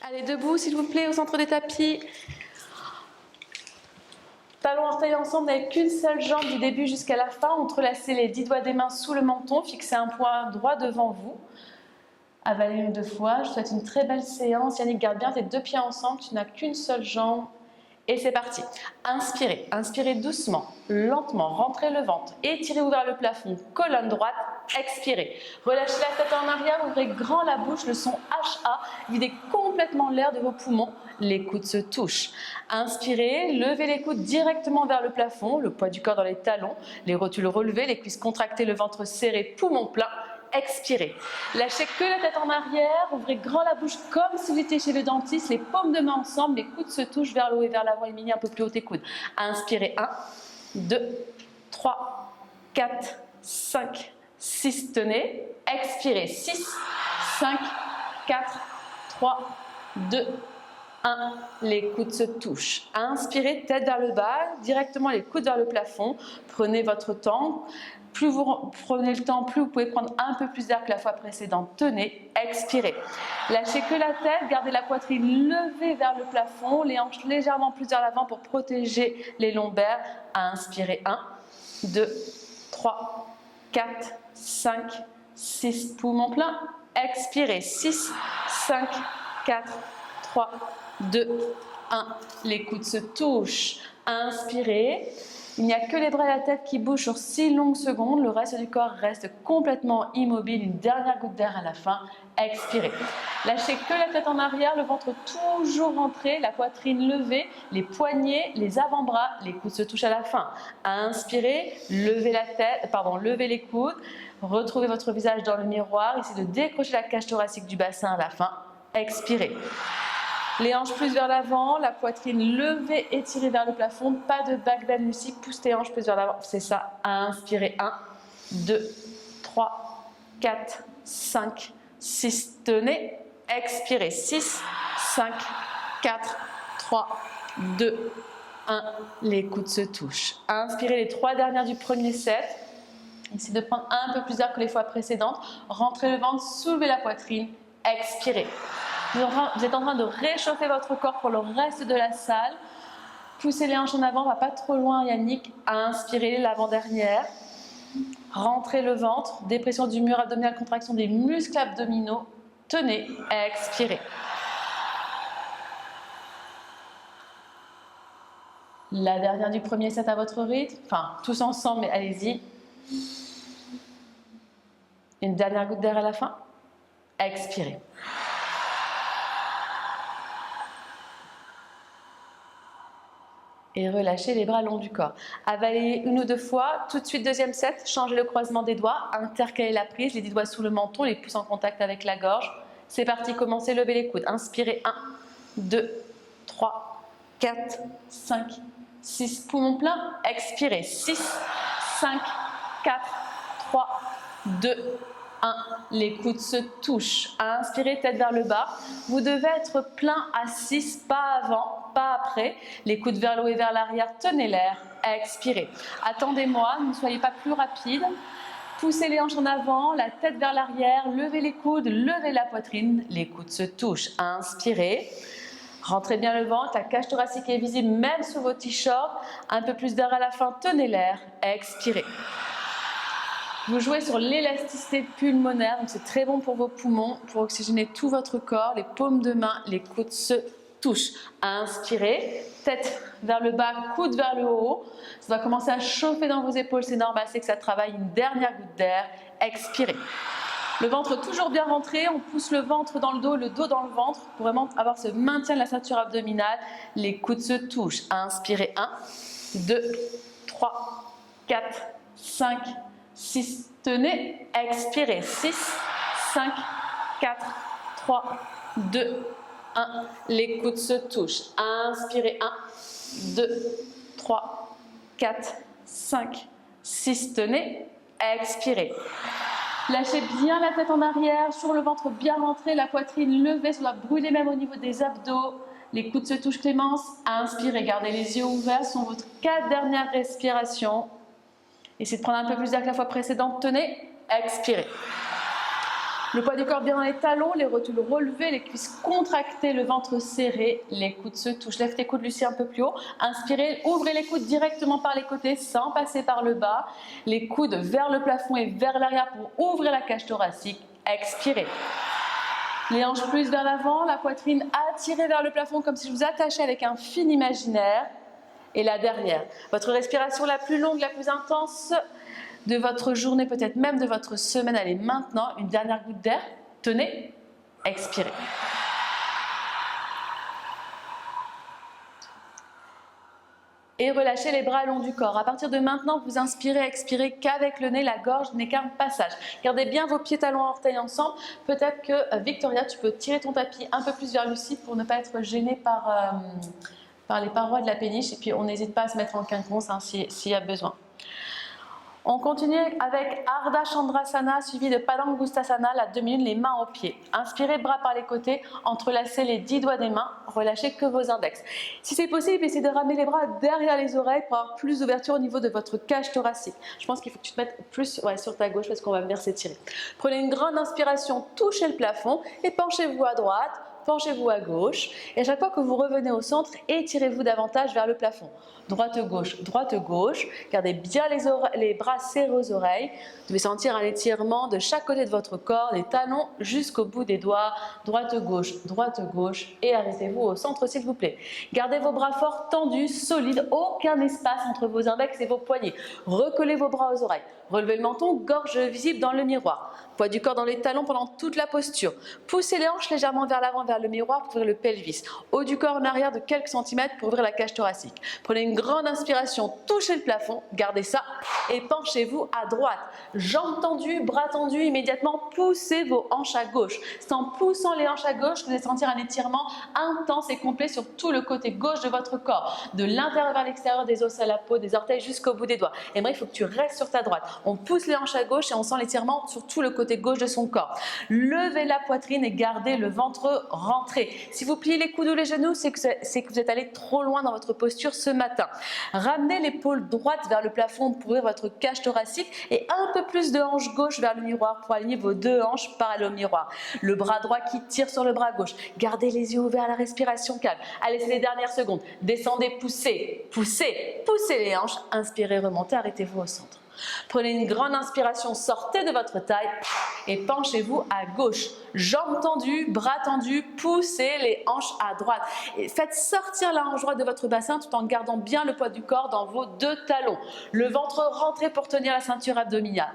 Allez, debout s'il vous plaît, au centre des tapis. Talons orteils ensemble avec qu'une seule jambe du début jusqu'à la fin. Entrelacez les 10 doigts des mains sous le menton. Fixez un point droit devant vous. Avalez une ou deux fois. Je vous souhaite une très belle séance. Yannick, garde bien tes deux pieds ensemble. Tu n'as qu'une seule jambe. Et c'est parti. Inspirez. Inspirez doucement, lentement. Rentrez le ventre. Étirez-vous vers le plafond. Colonne droite. Expirez. Relâchez la tête en arrière. Ouvrez grand la bouche. Le son HA. Videz complètement l'air de vos poumons. Les coudes se touchent. Inspirez. Levez les coudes directement vers le plafond. Le poids du corps dans les talons. Les rotules relevées. Les cuisses contractées. Le ventre serré. Poumon plein. Expirez. Lâchez que la tête en arrière, ouvrez grand la bouche comme si vous étiez chez le dentiste, les paumes de main ensemble, les coudes se touchent vers le haut et vers l'avant, éliminez un peu plus haut tes coudes. Inspirez, 1, 2, 3, 4, 5, 6, tenez. Expirez, 6, 5, 4, 3, 2, 1, les coudes se touchent. Inspirez, tête vers le bas, directement les coudes vers le plafond. Prenez votre temps. Plus vous prenez le temps, plus vous pouvez prendre un peu plus d'air que la fois précédente. Tenez, expirez. Lâchez que la tête, gardez la poitrine levée vers le plafond, les hanches légèrement plus vers l'avant pour protéger les lombaires. Inspirez, 1, 2, 3, 4, 5, 6, poumon plein. Expirez, 6, 5, 4, 3, 2, 1. Les coudes se touchent. Inspirez. Il n'y a que les bras et la tête qui bougent sur 6 longues secondes. Le reste du corps reste complètement immobile. Une dernière goutte d'air à la fin. Expirez. Lâchez que la tête en arrière, le ventre toujours rentré, la poitrine levée, les poignets, les avant-bras, les coudes se touchent à la fin. Inspirez, levez la tête, levez les coudes, retrouvez votre visage dans le miroir. Essayez de décrocher la cage thoracique du bassin à la fin. Expirez. Les hanches plus vers l'avant, la poitrine levée, étirée vers le plafond. Pas de back bend, Lucie. Pousse tes hanches plus vers l'avant. C'est ça. Inspirez. 1, 2, 3, 4, 5, 6. Tenez. Expirez. 6, 5, 4, 3, 2, 1. Les coudes se touchent. Inspirez les 3 dernières du premier set. Essayez de prendre un peu plus d'air que les fois précédentes. Rentrez le ventre, soulevez la poitrine. Expirez. Vous êtes en train de réchauffer votre corps pour le reste de la salle. Poussez les hanches en avant, on ne va pas trop loin Yannick. Inspirez l'avant-dernière. Rentrez le ventre, dépression du mur abdominal, contraction des muscles abdominaux. Tenez, expirez. La dernière du premier set à votre rythme. Enfin, tous ensemble, mais allez-y. Une dernière goutte d'air à la fin. Expirez. Et relâchez les bras le long du corps. Avalez une ou deux fois. Tout de suite, deuxième set. Changez le croisement des doigts. Intercalez la prise. Les 10 doigts sous le menton, les pouces en contact avec la gorge. C'est parti, commencez. Levez les coudes. Inspirez. 1, 2, 3, 4, 5, 6. Poumon plein. Expirez. 6, 5, 4, 3, 2, 1. Les coudes se touchent. Inspirez, tête vers le bas. Vous devez être plein à 6, pas avant, pas après. Les coudes vers le haut et vers l'arrière. Tenez l'air. Expirez. Attendez-moi, ne soyez pas plus rapide. Poussez les hanches en avant, la tête vers l'arrière. Levez les coudes, levez la poitrine. Les coudes se touchent. Inspirez. Rentrez bien le ventre. La cage thoracique est visible même sous vos t-shirts. Un peu plus d'air à la fin. Tenez l'air. Expirez. Vous jouez sur l'élasticité pulmonaire, donc c'est très bon pour vos poumons, pour oxygéner tout votre corps, les paumes de main, les coudes se touchent. Inspirez, tête vers le bas, coude vers le haut. Ça va commencer à chauffer dans vos épaules, c'est normal, c'est que ça travaille. Une dernière goutte d'air. Expirez. Le ventre toujours bien rentré, on pousse le ventre dans le dos dans le ventre pour vraiment avoir ce maintien de la ceinture abdominale. Les coudes se touchent. Inspirez, 1, 2, 3, 4, 5, 6, tenez, expirez, 6, 5, 4, 3, 2, 1, les coudes se touchent. Inspirez, 1, 2, 3, 4, 5, 6, tenez, expirez. Lâchez bien la tête en arrière, sur le ventre bien rentré, la poitrine levée, ça doit brûler même au niveau des abdos. Les coudes se touchent, Clémence. Inspirez, gardez les yeux ouverts, ce sont vos 4 dernières respirations. Essayez de prendre un peu plus d'air que la fois précédente. Tenez, expirez. Le poids du corps bien dans les talons, les rotules relevées, les cuisses contractées, le ventre serré, les coudes se touchent. Lève tes coudes, Lucie, un peu plus haut. Inspirez, ouvrez les coudes directement par les côtés sans passer par le bas. Les coudes vers le plafond et vers l'arrière pour ouvrir la cage thoracique. Expirez. Les hanches plus vers l'avant, la poitrine attirée vers le plafond comme si je vous attachais avec un fil imaginaire. Et là derrière. Votre respiration la plus longue, la plus intense de votre journée, peut-être même de votre semaine. Allez, maintenant, une dernière goutte d'air. Tenez, expirez. Et relâchez les bras le long du corps. À partir de maintenant, vous inspirez, expirez qu'avec le nez, la gorge n'est qu'un passage. Gardez bien vos pieds, talons, orteils ensemble. Peut-être que Victoria, tu peux tirer ton tapis un peu plus vers Lucie pour ne pas être gênée par les parois de la péniche. Et puis, on n'hésite pas à se mettre en quinconce s'il y a besoin. On continue avec Ardha Chandrasana suivi de Padangusthasana, la 2 minutes, les mains aux pieds. Inspirez, bras par les côtés, entrelacez les 10 doigts des mains, relâchez que vos index. Si c'est possible, essayez de ramener les bras derrière les oreilles pour avoir plus d'ouverture au niveau de votre cage thoracique. Je pense qu'il faut que tu te mettes plus sur ta gauche parce qu'on va venir s'étirer. Prenez une grande inspiration, touchez le plafond et penchez-vous à droite. Penchez-vous à gauche et à chaque fois que vous revenez au centre, étirez-vous davantage vers le plafond. Droite-gauche, droite-gauche. Gardez bien les bras serrés aux oreilles. Vous devez sentir un étirement de chaque côté de votre corps, des talons jusqu'au bout des doigts. Droite-gauche, droite-gauche et arrêtez-vous au centre s'il vous plaît. Gardez vos bras forts, tendus, solides, aucun espace entre vos index et vos poignets. Recollez vos bras aux oreilles. Relevez le menton, gorge visible dans le miroir. Poids du corps dans les talons pendant toute la posture. Poussez les hanches légèrement vers l'avant, vers le miroir pour ouvrir le pelvis. Haut du corps en arrière de quelques centimètres pour ouvrir la cage thoracique. Prenez une grande inspiration, touchez le plafond, gardez ça et penchez-vous à droite. Jambes tendues, bras tendus, immédiatement poussez vos hanches à gauche. C'est en poussant les hanches à gauche que vous allez sentir un étirement intense et complet sur tout le côté gauche de votre corps. De l'intérieur vers l'extérieur, des os à la peau, des orteils jusqu'au bout des doigts. Et bref, il faut que tu restes sur ta droite. On pousse les hanches à gauche et on sent l'étirement sur tout le côté gauche de son corps. Levez la poitrine et gardez le ventre rentré. Si vous pliez les coudes ou les genoux, c'est que vous êtes allé trop loin dans votre posture ce matin. Ramenez l'épaule droite vers le plafond pour ouvrir votre cage thoracique et un peu plus de hanche gauche vers le miroir pour aligner vos deux hanches parallèles au miroir. Le bras droit qui tire sur le bras gauche. Gardez les yeux ouverts, la respiration calme. Allez, c'est les dernières secondes. Descendez, poussez, poussez, poussez les hanches. Inspirez, remontez, arrêtez-vous au centre. Prenez une grande inspiration, sortez de votre taille et penchez-vous à gauche. Jambes tendues, bras tendus, poussez les hanches à droite. Et faites sortir la hanche droite de votre bassin tout en gardant bien le poids du corps dans vos deux talons. Le ventre rentré pour tenir la ceinture abdominale.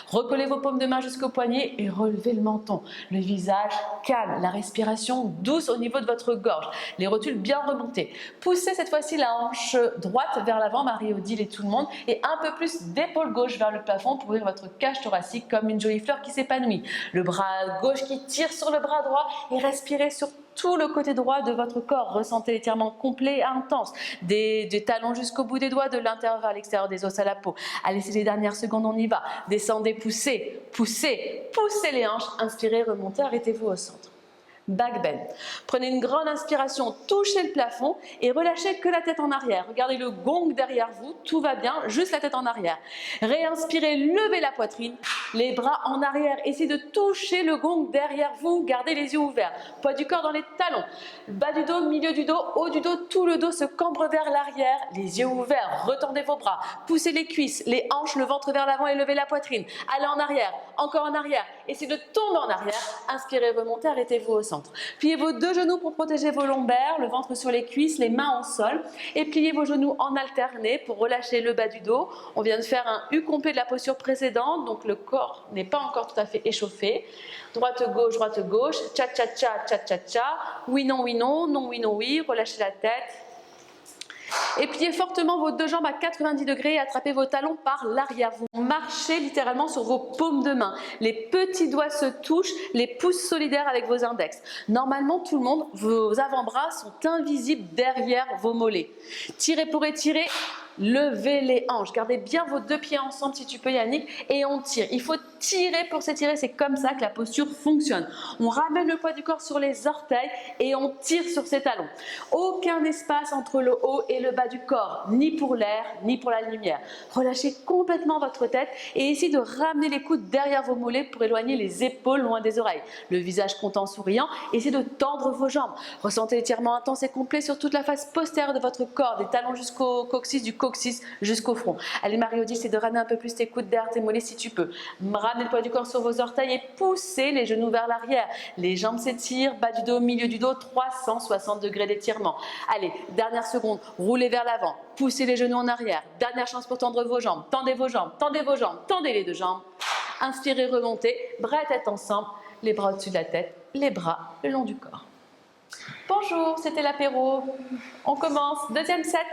Recollez vos paumes de main jusqu'au poignet et relevez le menton. Le visage calme, la respiration douce au niveau de votre gorge. Les rotules bien remontées. Poussez cette fois-ci la hanche droite vers l'avant, Marie-Odile et tout le monde, et un peu plus d'épaule gauche vers le plafond pour ouvrir votre cage thoracique comme une jolie fleur qui s'épanouit. Le bras gauche qui tire sur le bras droit et respirez sur tout le côté droit de votre corps. Ressentez l'étirement complet et intense. Des talons jusqu'au bout des doigts, de l'intérieur vers l'extérieur des os à la peau. Allez, c'est les dernières secondes, on y va. Descendez, poussez, poussez, poussez les hanches. Inspirez, remontez, arrêtez-vous au centre. Back bend. Prenez une grande inspiration, touchez le plafond et relâchez que la tête en arrière. Regardez le gong derrière vous, tout va bien, juste la tête en arrière. Réinspirez, levez la poitrine, les bras en arrière. Essayez de toucher le gong derrière vous, gardez les yeux ouverts. Poids du corps dans les talons. Bas du dos, milieu du dos, haut du dos, tout le dos se cambre vers l'arrière. Les yeux ouverts, retendez vos bras. Poussez les cuisses, les hanches, le ventre vers l'avant et levez la poitrine. Allez en arrière, encore en arrière. Essayez de tomber en arrière. Inspirez, remontez, arrêtez-vous au centre. Pliez vos deux genoux pour protéger vos lombaires, le ventre sur les cuisses, les mains en sol. Et pliez vos genoux en alterné pour relâcher le bas du dos. On vient de faire un U complet de la posture précédente, donc le corps n'est pas encore tout à fait échauffé. Droite-gauche, cha-cha-cha, cha-cha-cha. Oui, non, non, oui, non, oui. Relâchez la tête. Et pliez fortement vos deux jambes à 90 degrés et attrapez vos talons par l'arrière. Vous marchez littéralement sur vos paumes de main. Les petits doigts se touchent, les pouces solidaires avec vos index. Normalement, tout le monde, vos avant-bras sont invisibles derrière vos mollets. Tirez pour étirer. levez les hanches. Gardez bien vos deux pieds ensemble si tu peux Yannick et on tire. Il faut tirer pour s'étirer, c'est comme ça que la posture fonctionne. On ramène le poids du corps sur les orteils et on tire sur ses talons. Aucun espace entre le haut et le bas du corps, ni pour l'air, ni pour la lumière. Relâchez complètement votre tête et essayez de ramener les coudes derrière vos mollets pour éloigner les épaules loin des oreilles. Le visage content, souriant, essayez de tendre vos jambes. Ressentez l'étirement intense et complet sur toute la face postérieure de votre corps, des talons jusqu'au coccyx, du coccyx jusqu'au front. Allez Mario, essaie de ramener un peu plus tes coudes derrière tes mollets si tu peux. Ramenez le poids du corps sur vos orteils et poussez les genoux vers l'arrière. Les jambes s'étirent, bas du dos, milieu du dos, 360 degrés d'étirement. Allez, dernière seconde, roulez vers l'avant, poussez les genoux en arrière. Dernière chance pour tendre vos jambes, tendez vos jambes, tendez vos jambes, tendez les deux jambes. Inspirez, remontez, bras et tête ensemble, les bras au-dessus de la tête, les bras le long du corps. Bonjour, c'était l'apéro. On commence. Deuxième set.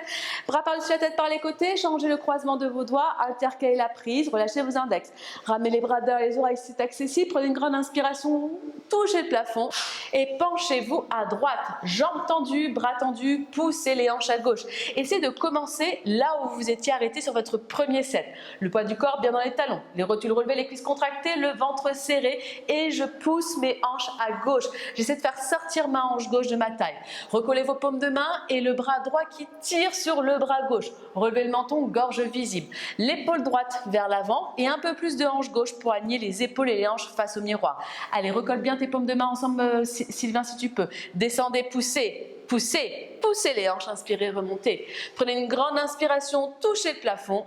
Bras par-dessus la tête par les côtés. Changez le croisement de vos doigts. Intercalez la prise. Relâchez vos index. Ramenez les bras derrière les oreilles si c'est accessible. Prenez une grande inspiration. Touchez le plafond. Et penchez-vous à droite. Jambes tendues, bras tendus. Poussez les hanches à gauche. Essayez de commencer là où vous étiez arrêté sur votre premier set. Le poids du corps bien dans les talons. Les rotules relevées, les cuisses contractées, le ventre serré. Et je pousse mes hanches à gauche. J'essaie de faire sortir ma hanche gauche de ma taille. Recollez vos paumes de main et le bras droit qui tire sur le bras gauche. Relevez le menton, gorge visible. L'épaule droite vers l'avant et un peu plus de hanche gauche pour aligner les épaules et les hanches face au miroir. Allez, recolle bien tes paumes de main ensemble, Sylvain, si tu peux. Descendez, poussez, poussez, poussez les hanches, inspirez, remontez. Prenez une grande inspiration, touchez le plafond.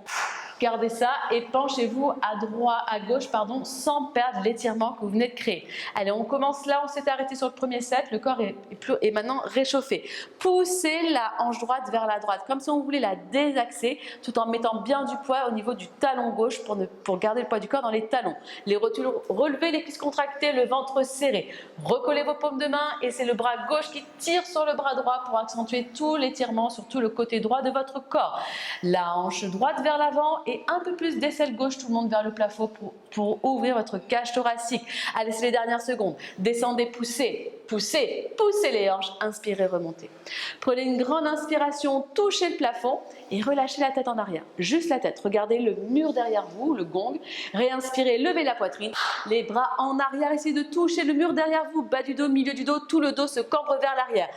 Gardez ça et penchez-vous à gauche, sans perdre l'étirement que vous venez de créer. Allez, on commence là, on s'est arrêté sur le premier set, le corps est maintenant réchauffé. Poussez la hanche droite vers la droite, comme si on voulait la désaxer, tout en mettant bien du poids au niveau du talon gauche pour garder le poids du corps dans les talons. Les rotules relevées, les cuisses contractées, le ventre serré. Recollez vos paumes de main et c'est le bras gauche qui tire sur le bras droit pour accentuer tout l'étirement sur tout le côté droit de votre corps. La hanche droite vers l'avant et un peu plus d'aisselle gauche, tout le monde vers le plafond pour ouvrir votre cage thoracique. Allez, c'est les dernières secondes. Descendez, poussez, poussez, poussez les hanches. Inspirez, remontez. Prenez une grande inspiration, touchez le plafond et relâchez la tête en arrière. Juste la tête. Regardez le mur derrière vous, le gong. Réinspirez, levez la poitrine. Les bras en arrière, essayez de toucher le mur derrière vous. Bas du dos, milieu du dos, tout le dos se cambre vers l'arrière.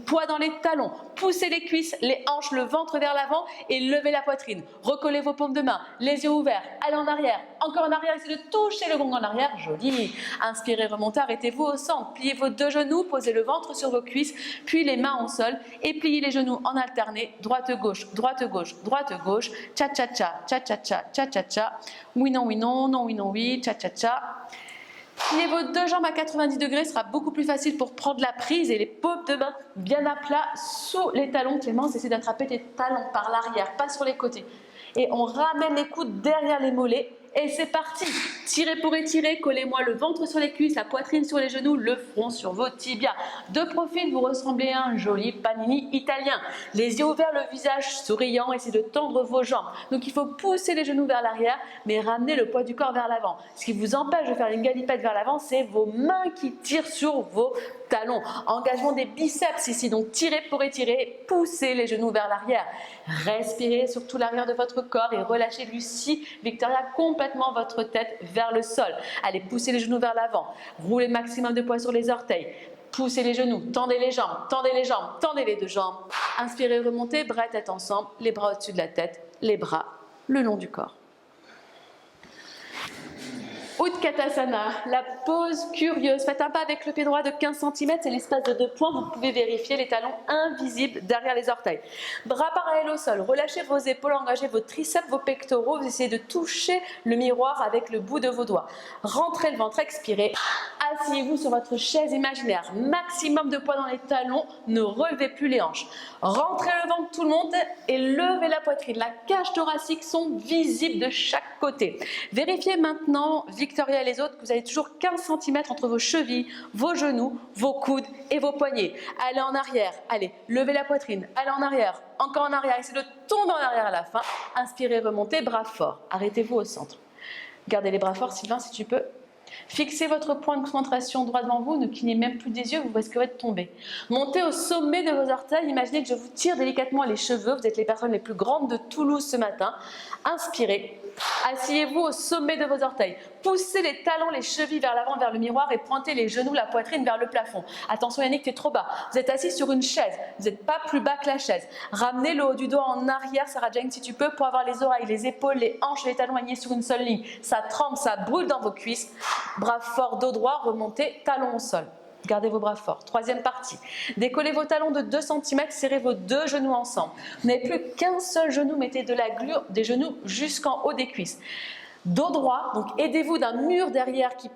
Poids dans les talons. Poussez les cuisses, les hanches, le ventre vers l'avant et levez la poitrine. Recollez vos paumes de main, les yeux ouverts. Allez en arrière, encore en arrière. Essayez de toucher le gong en arrière. Joli. Inspirez, remontez, arrêtez-vous au centre. Pliez vos deux genoux, posez le ventre sur vos cuisses, puis les mains au sol et pliez les genoux en alterné. Droite-gauche, droite-gauche, droite-gauche. Cha-cha-cha, cha-cha-cha, cha-cha-cha. Oui, non, oui, non, non, oui, non, oui, cha-cha-cha. Pliez vos deux jambes à 90 degrés, ce sera beaucoup plus facile pour prendre la prise et les paumes de main bien à plat sous les talons. Clémence, essaie d'attraper tes talons par l'arrière, pas sur les côtés. Et on ramène les coudes derrière les mollets. Et c'est parti. Tirez pour étirer, collez-moi le ventre sur les cuisses, la poitrine sur les genoux, le front sur vos tibias. De profil, vous ressemblez à un joli panini italien. Les yeux ouverts, le visage souriant, essayez de tendre vos jambes. Donc il faut pousser les genoux vers l'arrière, mais ramener le poids du corps vers l'avant. Ce qui vous empêche de faire une galipette vers l'avant, c'est vos mains qui tirent sur vos talons. Engagement des biceps ici, donc tirez pour étirer, poussez les genoux vers l'arrière. Respirez sur tout l'arrière de votre corps et relâchez Lucie, Victoria, complètement votre tête vers le sol. Allez, poussez les genoux vers l'avant. Roulez maximum de poids sur les orteils. Poussez les genoux, tendez les jambes, tendez les jambes, tendez les deux jambes. Inspirez, remontez, bras et tête ensemble, les bras au-dessus de la tête, les bras le long du corps. Utkatasana, la pose curieuse. Faites un pas avec le pied droit de 15 cm, c'est l'espace de 2 points. Vous pouvez vérifier les talons invisibles derrière les orteils. Bras parallèles au sol, relâchez vos épaules, engagez vos triceps, vos pectoraux. Vous essayez de toucher le miroir avec le bout de vos doigts. Rentrez le ventre, expirez. Asseyez-vous sur votre chaise imaginaire. Maximum de poids dans les talons, ne relevez plus les hanches. Rentrez le ventre tout le monde et levez la poitrine. La cage thoracique sont visibles de chaque côté. Vérifiez maintenant, Victoria et les autres, que vous avez toujours 15 cm entre vos chevilles, vos genoux, vos coudes et vos poignets. Allez en arrière, allez, levez la poitrine, allez en arrière, encore en arrière, essayez de tomber en arrière à la fin. Inspirez, remontez, bras forts. Arrêtez-vous au centre. Gardez les bras forts, Sylvain, si tu peux. Fixez votre point de concentration droit devant vous, ne clignez même plus des yeux, vous risquerez de tomber. Montez au sommet de vos orteils, imaginez que je vous tire délicatement les cheveux, vous êtes les personnes les plus grandes de Toulouse ce matin. Inspirez, asseyez-vous au sommet de vos orteils. Poussez les talons, les chevilles vers l'avant, vers le miroir et pointez les genoux, la poitrine vers le plafond. Attention Yannick, tu es trop bas. Vous êtes assis sur une chaise, vous n'êtes pas plus bas que la chaise. Ramenez le haut du dos en arrière, Sarah Jane, si tu peux, pour avoir les oreilles, les épaules, les hanches et les talons alignés sur une seule ligne. Ça trempe, ça brûle dans vos cuisses. Bras forts, dos droit, remontez, talons au sol. Gardez vos bras forts. Troisième partie. Décollez vos talons de 2 cm, serrez vos 2 genoux ensemble. Vous n'avez plus qu'un seul genou, mettez de la glu des genoux jusqu'en haut des cuisses. Dos droit, donc aidez-vous d'un mur derrière qui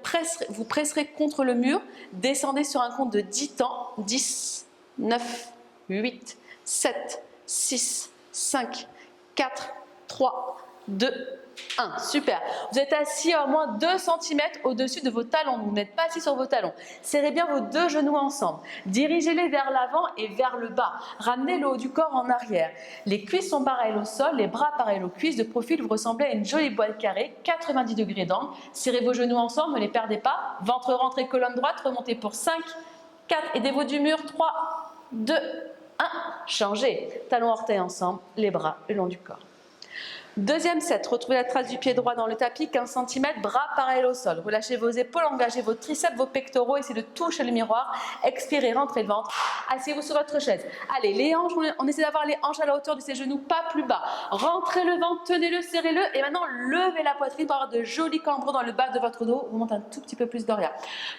vous presserez contre le mur. Descendez sur un compte de 10 temps. 10, 9, 8, 7, 6, 5, 4, 3, 2, 1. Super. Vous êtes assis à au moins 2 cm au-dessus de vos talons. Vous n'êtes pas assis sur vos talons. Serrez bien vos 2 genoux ensemble. Dirigez-les vers l'avant et vers le bas. Ramenez le haut du corps en arrière. Les cuisses sont parallèles au sol, les bras parallèles aux cuisses. De profil, vous ressemblez à une jolie boîte carrée, 90 degrés d'angle. Serrez vos genoux ensemble, ne les perdez pas. Ventre rentré, colonne droite. Remontez pour 5, 4. Aidez-vous du mur. 3, 2, 1. Changez. Talons orteils ensemble, les bras le long du corps. Deuxième set, retrouvez la trace du pied droit dans le tapis, 15 cm, bras parallèles au sol. Relâchez vos épaules, engagez vos triceps, vos pectoraux, essayez de toucher le miroir. Expirez, rentrez le ventre. Asseyez-vous sur votre chaise. Allez, les hanches, on essaie d'avoir les hanches à la hauteur de ses genoux, pas plus bas. Rentrez le ventre, tenez-le, serrez-le. Et maintenant, levez la poitrine pour avoir de jolis cambrons dans le bas de votre dos. Vous montez un tout petit peu plus derrière.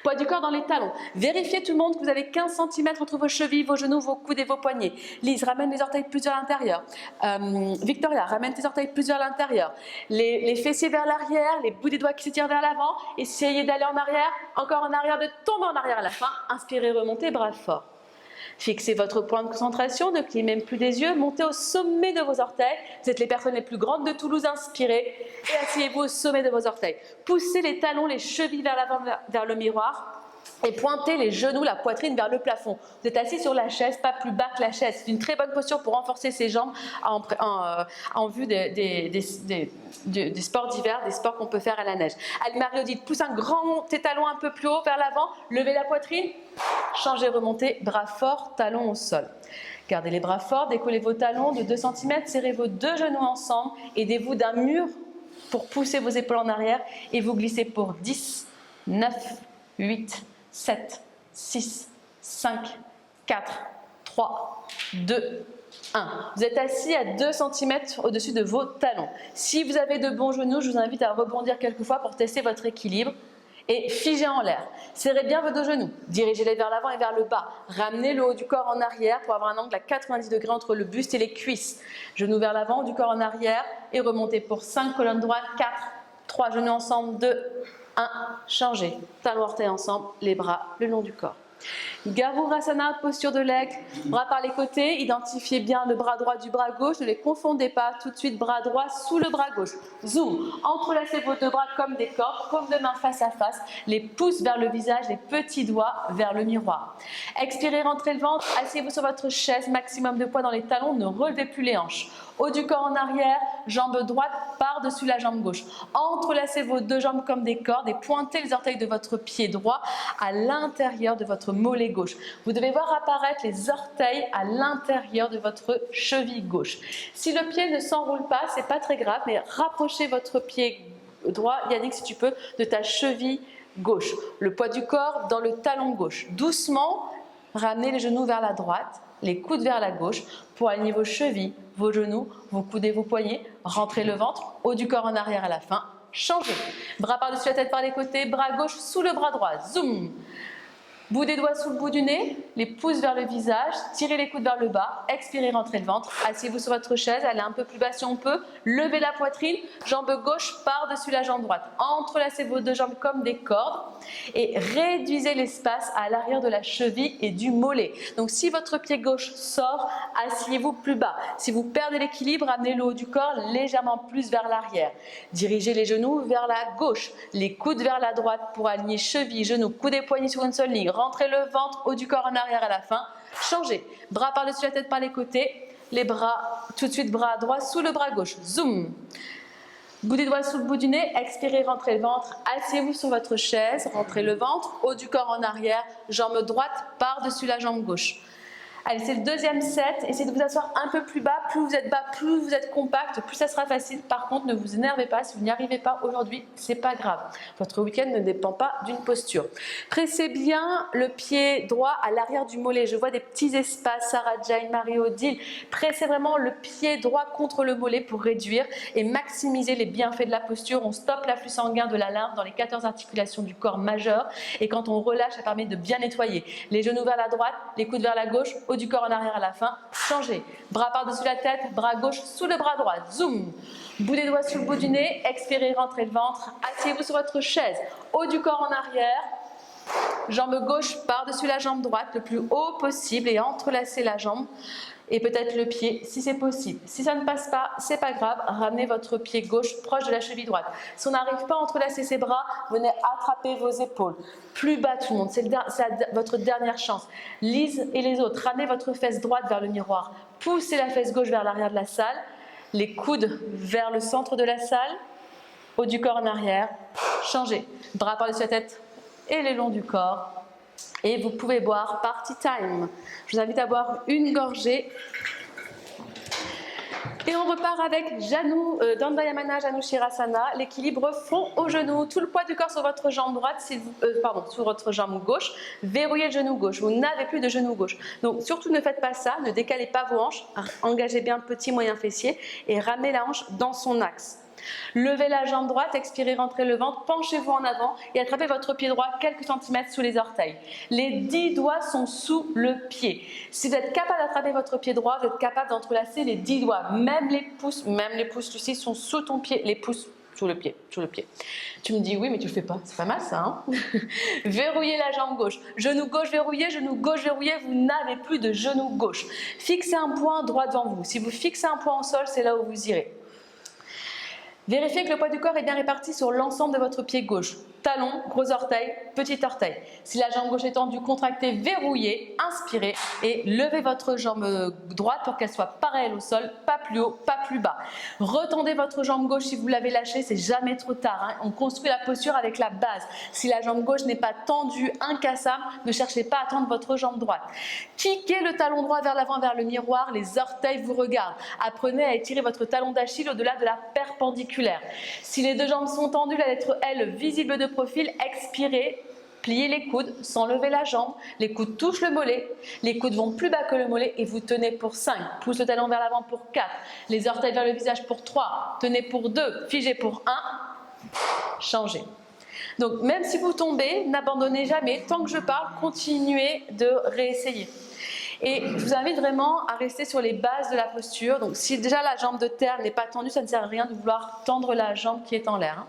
Poids du corps dans les talons. Vérifiez tout le monde que vous avez 15 cm entre vos chevilles, vos genoux, vos coudes et vos poignets. Lise, ramène les orteils plus vers l'intérieur. Victoria, ramène tes orteils plus vers l'intérieur. Les fessiers vers l'arrière, les bouts des doigts qui s'étirent vers l'avant. Essayez d'aller en arrière, encore en arrière, de tomber en arrière à la fin. Inspirez, remontez, bras forts. Fixez votre point de concentration, ne pliez même plus des yeux, montez au sommet de vos orteils. Vous êtes les personnes les plus grandes de Toulouse, inspirez et asseyez-vous au sommet de vos orteils. Poussez les talons, les chevilles vers l'avant, vers le miroir. Et pointez les genoux, la poitrine vers le plafond. Vous êtes assis sur la chaise, pas plus bas que la chaise. C'est une très bonne posture pour renforcer ses jambes en vue des sports d'hiver, des sports qu'on peut faire à la neige. Allez, Marie-Odile, pousse tes talons un peu plus haut vers l'avant. Levez la poitrine. Changez, remontez, bras forts, talons au sol. Gardez les bras forts, décollez vos talons de 2 cm, serrez vos 2 genoux ensemble. Aidez-vous d'un mur pour pousser vos épaules en arrière et vous glissez pour 10, 9, 8, 7, 6, 5, 4, 3, 2, 1. Vous êtes assis à 2 cm au-dessus de vos talons. Si vous avez de bons genoux, je vous invite à rebondir quelques fois pour tester votre équilibre et figez en l'air. Serrez bien vos 2 genoux. Dirigez-les vers l'avant et vers le bas. Ramenez le haut du corps en arrière pour avoir un angle à 90 degrés entre le buste et les cuisses. Genoux vers l'avant, haut du corps en arrière et remontez pour 5, colonne droite, 4, 3, genoux ensemble, 2, 1, changez. Talons orteils ensemble, les bras le long du corps. Garurasana, posture de l'aigle, bras par les côtés, identifiez bien le bras droit du bras gauche, ne les confondez pas, tout de suite bras droit sous le bras gauche. Zoom, entrelacez vos 2 bras comme des cordes, paumes de main face à face, les pouces vers le visage, les petits doigts vers le miroir. Expirez, rentrez le ventre, asseyez-vous sur votre chaise, maximum de poids dans les talons, ne relevez plus les hanches. Haut du corps en arrière, jambe droite par-dessus la jambe gauche. Entrelacez vos 2 jambes comme des cordes et pointez les orteils de votre pied droit à l'intérieur de votre mollet gauche. Vous devez voir apparaître les orteils à l'intérieur de votre cheville gauche. Si le pied ne s'enroule pas, c'est pas très grave, mais rapprochez votre pied droit, Yannick, si tu peux, de ta cheville gauche. Le poids du corps dans le talon gauche. Doucement, ramenez les genoux vers la droite, les coudes vers la gauche pour aligner vos chevilles, vos genoux, vos coudes et vos poignets. Rentrez le ventre, haut du corps en arrière à la fin. Changez. Bras par-dessus la tête par les côtés, bras gauche sous le bras droit. Zoom. Bout des doigts sous le bout du nez, les pouces vers le visage, tirez les coudes vers le bas, expirez, rentrez le ventre, asseyez-vous sur votre chaise, allez un peu plus bas si on peut, levez la poitrine, jambe gauche par-dessus la jambe droite, entrelacez vos 2 jambes comme des cordes et réduisez l'espace à l'arrière de la cheville et du mollet. Donc si votre pied gauche sort, asseyez-vous plus bas. Si vous perdez l'équilibre, amenez le haut du corps légèrement plus vers l'arrière. Dirigez les genoux vers la gauche, les coudes vers la droite pour aligner cheville, genoux, coudes et poignets sur une seule ligne. Rentrez le ventre, haut du corps en arrière à la fin. Changez. Bras par-dessus la tête par les côtés. Les bras, tout de suite bras droit sous le bras gauche. Zoom. Bout des doigts sous le bout du nez, expirez, rentrez le ventre, asseyez-vous sur votre chaise, rentrez le ventre, haut du corps en arrière, jambe droite par-dessus la jambe gauche. Allez, c'est le deuxième set. Essayez de vous asseoir un peu plus bas. Plus vous êtes bas, plus vous êtes compact, plus ça sera facile. Par contre, ne vous énervez pas. Si vous n'y arrivez pas aujourd'hui, c'est pas grave. Votre week-end ne dépend pas d'une posture. Pressez bien le pied droit à l'arrière du mollet. Je vois des petits espaces. Sarah Jane, Marie-Odile. Pressez vraiment le pied droit contre le mollet pour réduire et maximiser les bienfaits de la posture. On stoppe l'afflux sanguin de la lymphe dans les 14 articulations du corps majeur. Et quand on relâche, ça permet de bien nettoyer. Les genoux vers la droite, les coudes vers la gauche. Haut du corps en arrière à la fin, changez. Bras par-dessus la tête, bras gauche sous le bras droit, zoom. Bout des doigts sous le bout du nez, expirez, rentrez le ventre, asseyez-vous sur votre chaise. Haut du corps en arrière, jambe gauche par-dessus la jambe droite, le plus haut possible et entrelacez la jambe. Et peut-être le pied si c'est possible. Si ça ne passe pas, c'est pas grave, ramenez votre pied gauche proche de la cheville droite. Si on n'arrive pas à entrelacer ses bras, venez attraper vos épaules. Plus bas tout le monde, c'est votre dernière chance. Lise et les autres, ramenez votre fesse droite vers le miroir. Poussez la fesse gauche vers l'arrière de la salle. Les coudes vers le centre de la salle. Haut du corps en arrière. Changez. Bras par-dessus la tête et les longs du corps. Et vous pouvez boire party time. Je vous invite à boire une gorgée. Et on repart avec Dandayamana Janushirasana, l'équilibre front au genou. Tout le poids du corps sur votre jambe droite, sur votre jambe gauche. Verrouillez le genou gauche. Vous n'avez plus de genou gauche. Donc surtout ne faites pas ça, ne décalez pas vos hanches. Engagez bien le petit moyen fessier et ramenez la hanche dans son axe. Levez la jambe droite, expirez, rentrez le ventre, penchez-vous en avant et attrapez votre pied droit quelques centimètres sous les orteils. Les 10 doigts sont sous le pied. Si vous êtes capable d'attraper votre pied droit, vous êtes capable d'entrelacer les 10 doigts. Même les pouces, Lucie, sont sous ton pied. Les pouces sous le pied. Tu me dis oui, mais tu le fais pas. C'est pas mal ça, hein? Verrouillez la jambe gauche. Genou gauche verrouillé, vous n'avez plus de genou gauche. Fixez un point droit devant vous. Si vous fixez un point au sol, c'est là où vous irez. Vérifiez que le poids du corps est bien réparti sur l'ensemble de votre pied gauche. Talon, gros orteil, petit orteil. Si la jambe gauche est tendue, contractez, verrouillez, inspirez et levez votre jambe droite pour qu'elle soit parallèle au sol, pas plus haut, pas plus bas. Retendez votre jambe gauche si vous l'avez lâchée, c'est jamais trop tard, hein. On construit la posture avec la base. Si la jambe gauche n'est pas tendue, incassable, ne cherchez pas à tendre votre jambe droite. Kickez le talon droit vers l'avant, vers le miroir, les orteils vous regardent. Apprenez à étirer votre talon d'Achille au-delà de la perpendiculaire. Si les deux jambes sont tendues, la lettre L visible de profil, expirez, pliez les coudes sans lever la jambe, les coudes touchent le mollet, les coudes vont plus bas que le mollet et vous tenez pour 5, pousse le talon vers l'avant pour 4, les orteils vers le visage pour 3, tenez pour 2, figez pour 1, changez. Donc même si vous tombez, n'abandonnez jamais, tant que je parle, continuez de réessayer. Et je vous invite vraiment à rester sur les bases de la posture. Donc si déjà la jambe de terre n'est pas tendue, ça ne sert à rien de vouloir tendre la jambe qui est en l'air.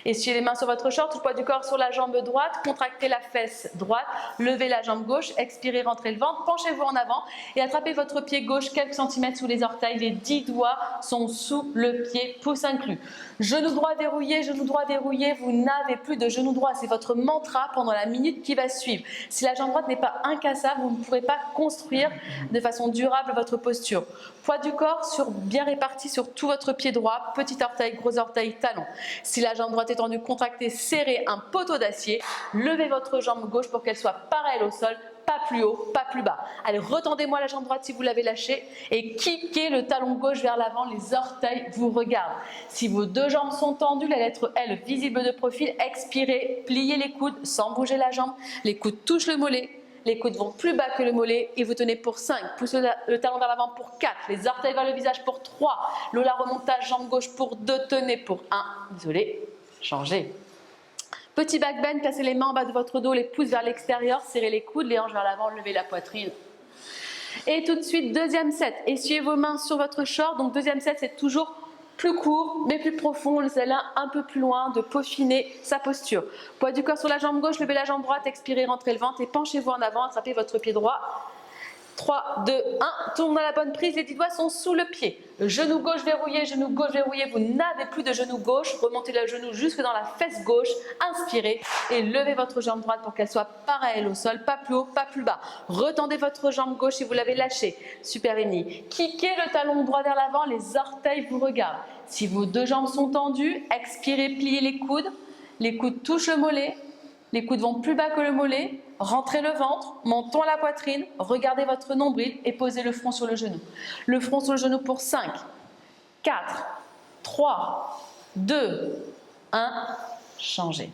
Essuyez les mains sur votre short, tout le poids du corps sur la jambe droite, contractez la fesse droite, levez la jambe gauche, expirez, rentrez le ventre, penchez-vous en avant et attrapez votre pied gauche quelques centimètres sous les orteils. Les 10 doigts sont sous le pied, pouce inclus. Genou droit verrouillé, vous n'avez plus de genou droit. C'est votre mantra pendant la minute qui va suivre. Si la jambe droite n'est pas incassable, vous ne pourrez pas construire de façon durable votre posture. Poids du corps bien réparti sur tout votre pied droit, petit orteil, gros orteil, talon. Si la jambe droite est tendue, contractez, serrez un poteau d'acier. Levez votre jambe gauche pour qu'elle soit parallèle au sol, pas plus haut, pas plus bas. Allez, retendez-moi la jambe droite si vous l'avez lâchée et kickez le talon gauche vers l'avant, les orteils vous regardent. Si vos deux jambes sont tendues, la lettre L visible de profil, expirez, pliez les coudes sans bouger la jambe, les coudes touchent le mollet. Les coudes vont plus bas que le mollet et vous tenez pour 5. Poussez le talon vers l'avant pour 4. Les orteils vers le visage pour 3. Lola remontage, jambe gauche pour 2. Tenez pour 1. Désolé, changez. Petit back bend, placez les mains en bas de votre dos, les pouces vers l'extérieur, serrez les coudes, les hanches vers l'avant, levez la poitrine. Et tout de suite, deuxième set. Essuyez vos mains sur votre short. Donc deuxième set, c'est toujours plus court mais plus profond, celle-là un peu plus loin, de peaufiner sa posture. Poids du corps sur la jambe gauche, levez la jambe droite, expirez, rentrez le ventre et penchez-vous en avant, attrapez votre pied droit 3, 2, 1. Tout le monde a la bonne prise, les 10 doigts sont sous le pied. Genou gauche verrouillé, vous n'avez plus de genou gauche. Remontez le genou jusque dans la fesse gauche. Inspirez et levez votre jambe droite pour qu'elle soit parallèle au sol, pas plus haut, pas plus bas. Retendez votre jambe gauche si vous l'avez lâchée. Super Eni. Kickez le talon droit vers l'avant, les orteils vous regardent. Si vos deux jambes sont tendues, expirez, pliez les coudes touchent le mollet. Les coudes vont plus bas que le mollet, rentrez le ventre, montons à la poitrine, regardez votre nombril et posez le front sur le genou. Le front sur le genou pour 5, 4, 3, 2, 1, changez.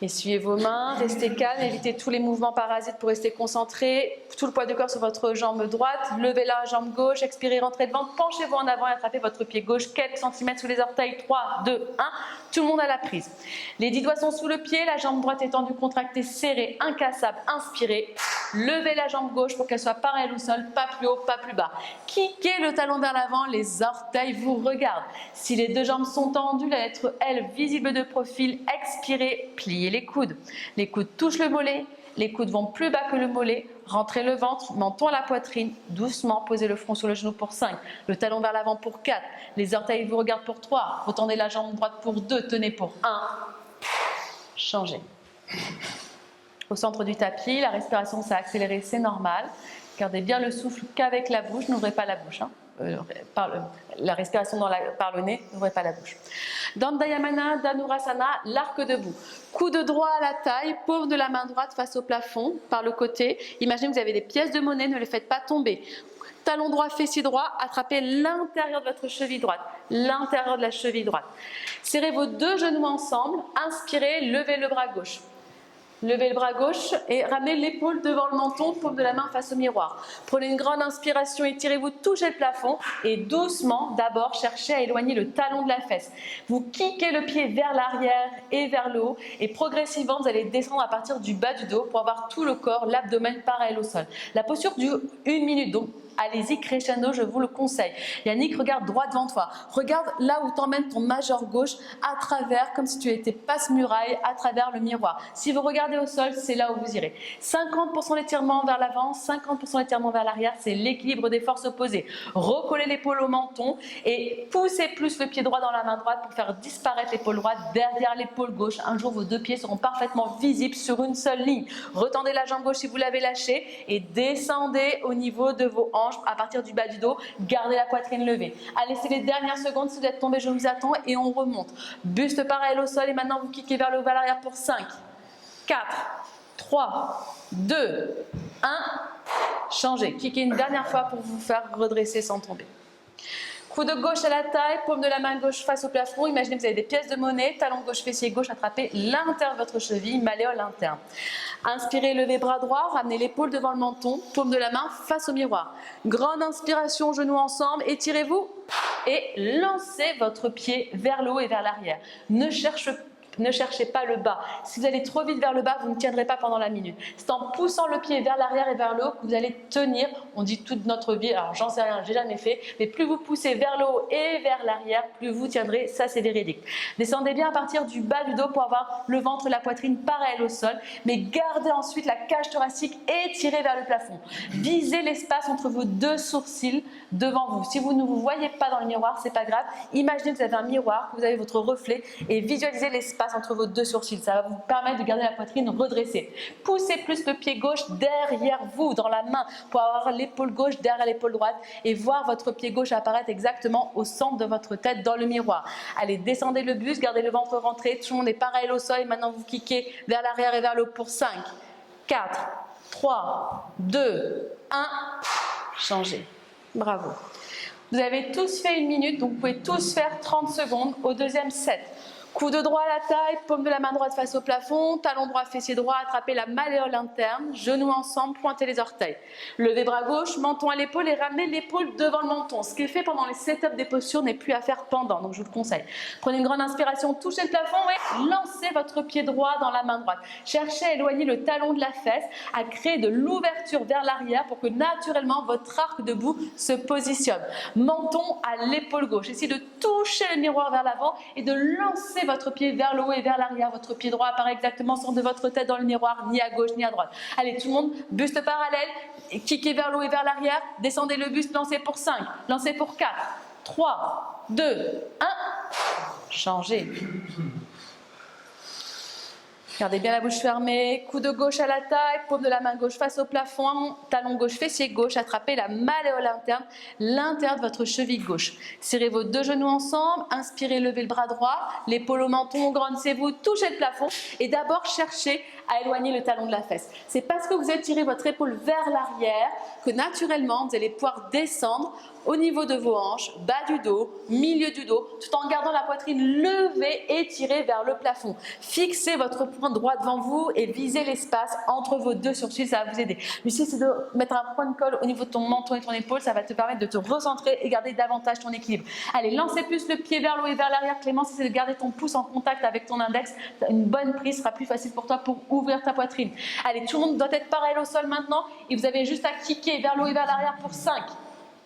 Essuyez vos mains, restez calme, évitez tous les mouvements parasites pour rester concentré. Tout le poids du corps sur votre jambe droite, levez la jambe gauche, expirez, rentrez le ventre, penchez-vous en avant et attrapez votre pied gauche quelques centimètres sous les orteils. 3, 2, 1, tout le monde à la prise. Les 10 doigts sont sous le pied, la jambe droite étendue, contractée, serrée, incassable, inspirez. Levez la jambe gauche pour qu'elle soit parallèle au sol, pas plus haut, pas plus bas. Kickez le talon vers l'avant, les orteils vous regardent. Si les deux jambes sont tendues, la lettre L visible de profil, expirez, pliez les coudes. Les coudes touchent le mollet, les coudes vont plus bas que le mollet, rentrez le ventre, menton à la poitrine, doucement, posez le front sur le genou pour 5, le talon vers l'avant pour 4, les orteils vous regardent pour 3, retendez la jambe droite pour 2, tenez pour 1, changez. Au centre du tapis, la respiration s'est accélérée, c'est normal. Gardez bien le souffle qu'avec la bouche, n'ouvrez pas la bouche. La respiration par le nez, n'ouvrez pas la bouche. Dandayamana, Dhanurasana, l'arc debout. Coude droit à la taille, paume de la main droite face au plafond, par le côté. Imaginez que vous avez des pièces de monnaie, ne les faites pas tomber. Talon droit, fessier droit, attrapez l'intérieur de votre cheville droite, l'intérieur de la cheville droite. Serrez vos deux genoux ensemble, inspirez, levez le bras gauche. Levez le bras gauche et ramenez l'épaule devant le menton, paume de la main face au miroir. Prenez une grande inspiration, étirez-vous, touchez le plafond et doucement, d'abord, cherchez à éloigner le talon de la fesse. Vous kickez le pied vers l'arrière et vers le haut et progressivement, vous allez descendre à partir du bas du dos pour avoir tout le corps, l'abdomen parallèle au sol. La posture dure 1 minute, donc allez-y crescendo, je vous le conseille. Yannick, regarde droit devant toi. Regarde là où t'emmène ton majeur gauche à travers, comme si tu étais passe-muraille, à travers le miroir. Si vous regardez au sol, c'est là où vous irez. 50% d'étirement vers l'avant, 50% d'étirement vers l'arrière, c'est l'équilibre des forces opposées. Recollez l'épaule au menton et poussez plus le pied droit dans la main droite pour faire disparaître l'épaule droite derrière l'épaule gauche. Un jour, vos deux pieds seront parfaitement visibles sur une seule ligne. Retendez la jambe gauche si vous l'avez lâchée et descendez au niveau de vos hanches à partir du bas du dos, gardez la poitrine levée. Allez, c'est les dernières secondes, si vous êtes tombé, je vous attends et on remonte. Buste parallèle au sol et maintenant vous kickez vers le haut, vers l'arrière pour 5, 4, 3, 2, 1. Changez. Kickez une dernière fois pour vous faire redresser sans tomber. Coude gauche à la taille, paume de la main gauche face au plafond. Imaginez que vous avez des pièces de monnaie, talon gauche, fessier gauche, attrapez l'intérieur de votre cheville, malléole interne. Inspirez, levez bras droit, ramenez l'épaule devant le menton, paume de la main face au miroir. Grande inspiration, genoux ensemble, étirez-vous et lancez votre pied vers le haut et vers l'arrière. Ne cherchez pas le bas. Si vous allez trop vite vers le bas, vous ne tiendrez pas pendant la minute. C'est en poussant le pied vers l'arrière et vers le haut que vous allez tenir. On dit toute notre vie, alors j'en sais rien, j'ai jamais fait, mais plus vous poussez vers le haut et vers l'arrière, plus vous tiendrez, ça c'est véridique. Descendez bien à partir du bas du dos pour avoir le ventre et la poitrine parallèles au sol, mais gardez ensuite la cage thoracique étirée vers le plafond. Visez l'espace entre vos deux sourcils devant vous. Si vous ne vous voyez pas dans le miroir, c'est pas grave. Imaginez que vous avez un miroir, que vous avez votre reflet et visualisez l'espace entre vos deux sourcils. Ça va vous permettre de garder la poitrine redressée. Poussez plus le pied gauche derrière vous, dans la main, pour avoir l'épaule gauche derrière l'épaule droite et voir votre pied gauche apparaître exactement au centre de votre tête dans le miroir. Allez, descendez le buste, gardez le ventre rentré, tout le monde est pareil au sol et maintenant vous kickez vers l'arrière et vers le haut pour 5, 4, 3, 2, 1. Changez. Bravo. Vous avez tous fait 1 minute, donc vous pouvez tous faire 30 secondes au deuxième set. Coude droit à la taille, paume de la main droite face au plafond, talon droit, fessier droit, attrapez la malléole interne, genoux ensemble, pointez les orteils. Levez bras gauche, menton à l'épaule et ramenez l'épaule devant le menton. Ce qui est fait pendant les setups des postures n'est plus à faire pendant, donc je vous le conseille. Prenez une grande inspiration, touchez le plafond et lancez votre pied droit dans la main droite. Cherchez à éloigner le talon de la fesse, à créer de l'ouverture vers l'arrière pour que naturellement votre arc debout se positionne. Menton à l'épaule gauche. Essayez de toucher le miroir vers l'avant et de lancer poussez votre pied vers le haut et vers l'arrière. Votre pied droit apparaît exactement au centre de votre tête dans le miroir, ni à gauche ni à droite. Allez, tout le monde, buste parallèle, kickez vers le haut et vers l'arrière, descendez le buste, lancez pour 5, lancez pour 4, 3, 2, 1, changez. Gardez bien la bouche fermée, coude gauche à la taille, paume de la main gauche face au plafond, talon gauche, fessier gauche, attrapez la malléole interne, l'intérieur de votre cheville gauche. Serrez vos deux genoux ensemble, inspirez, levez le bras droit, l'épaule au menton, grandissez-vous, touchez le plafond et d'abord cherchez à éloigner le talon de la fesse. C'est parce que vous étirez votre épaule vers l'arrière que naturellement vous allez pouvoir descendre au niveau de vos hanches, bas du dos, milieu du dos, tout en gardant la poitrine levée et tirée vers le plafond. Fixez votre point droit devant vous et visez l'espace entre vos deux sourcils, ça va vous aider. Lucie, c'est de mettre un point de colle au niveau de ton menton et ton épaule, ça va te permettre de te recentrer et garder davantage ton équilibre. Allez, lancez plus le pied vers le haut et vers l'arrière. Clémence, c'est de garder ton pouce en contact avec ton index. Une bonne prise sera plus facile pour toi pour ouvrir ta poitrine. Allez, tout le monde doit être pareil au sol maintenant et vous avez juste à kicker vers le haut et vers l'arrière pour 5,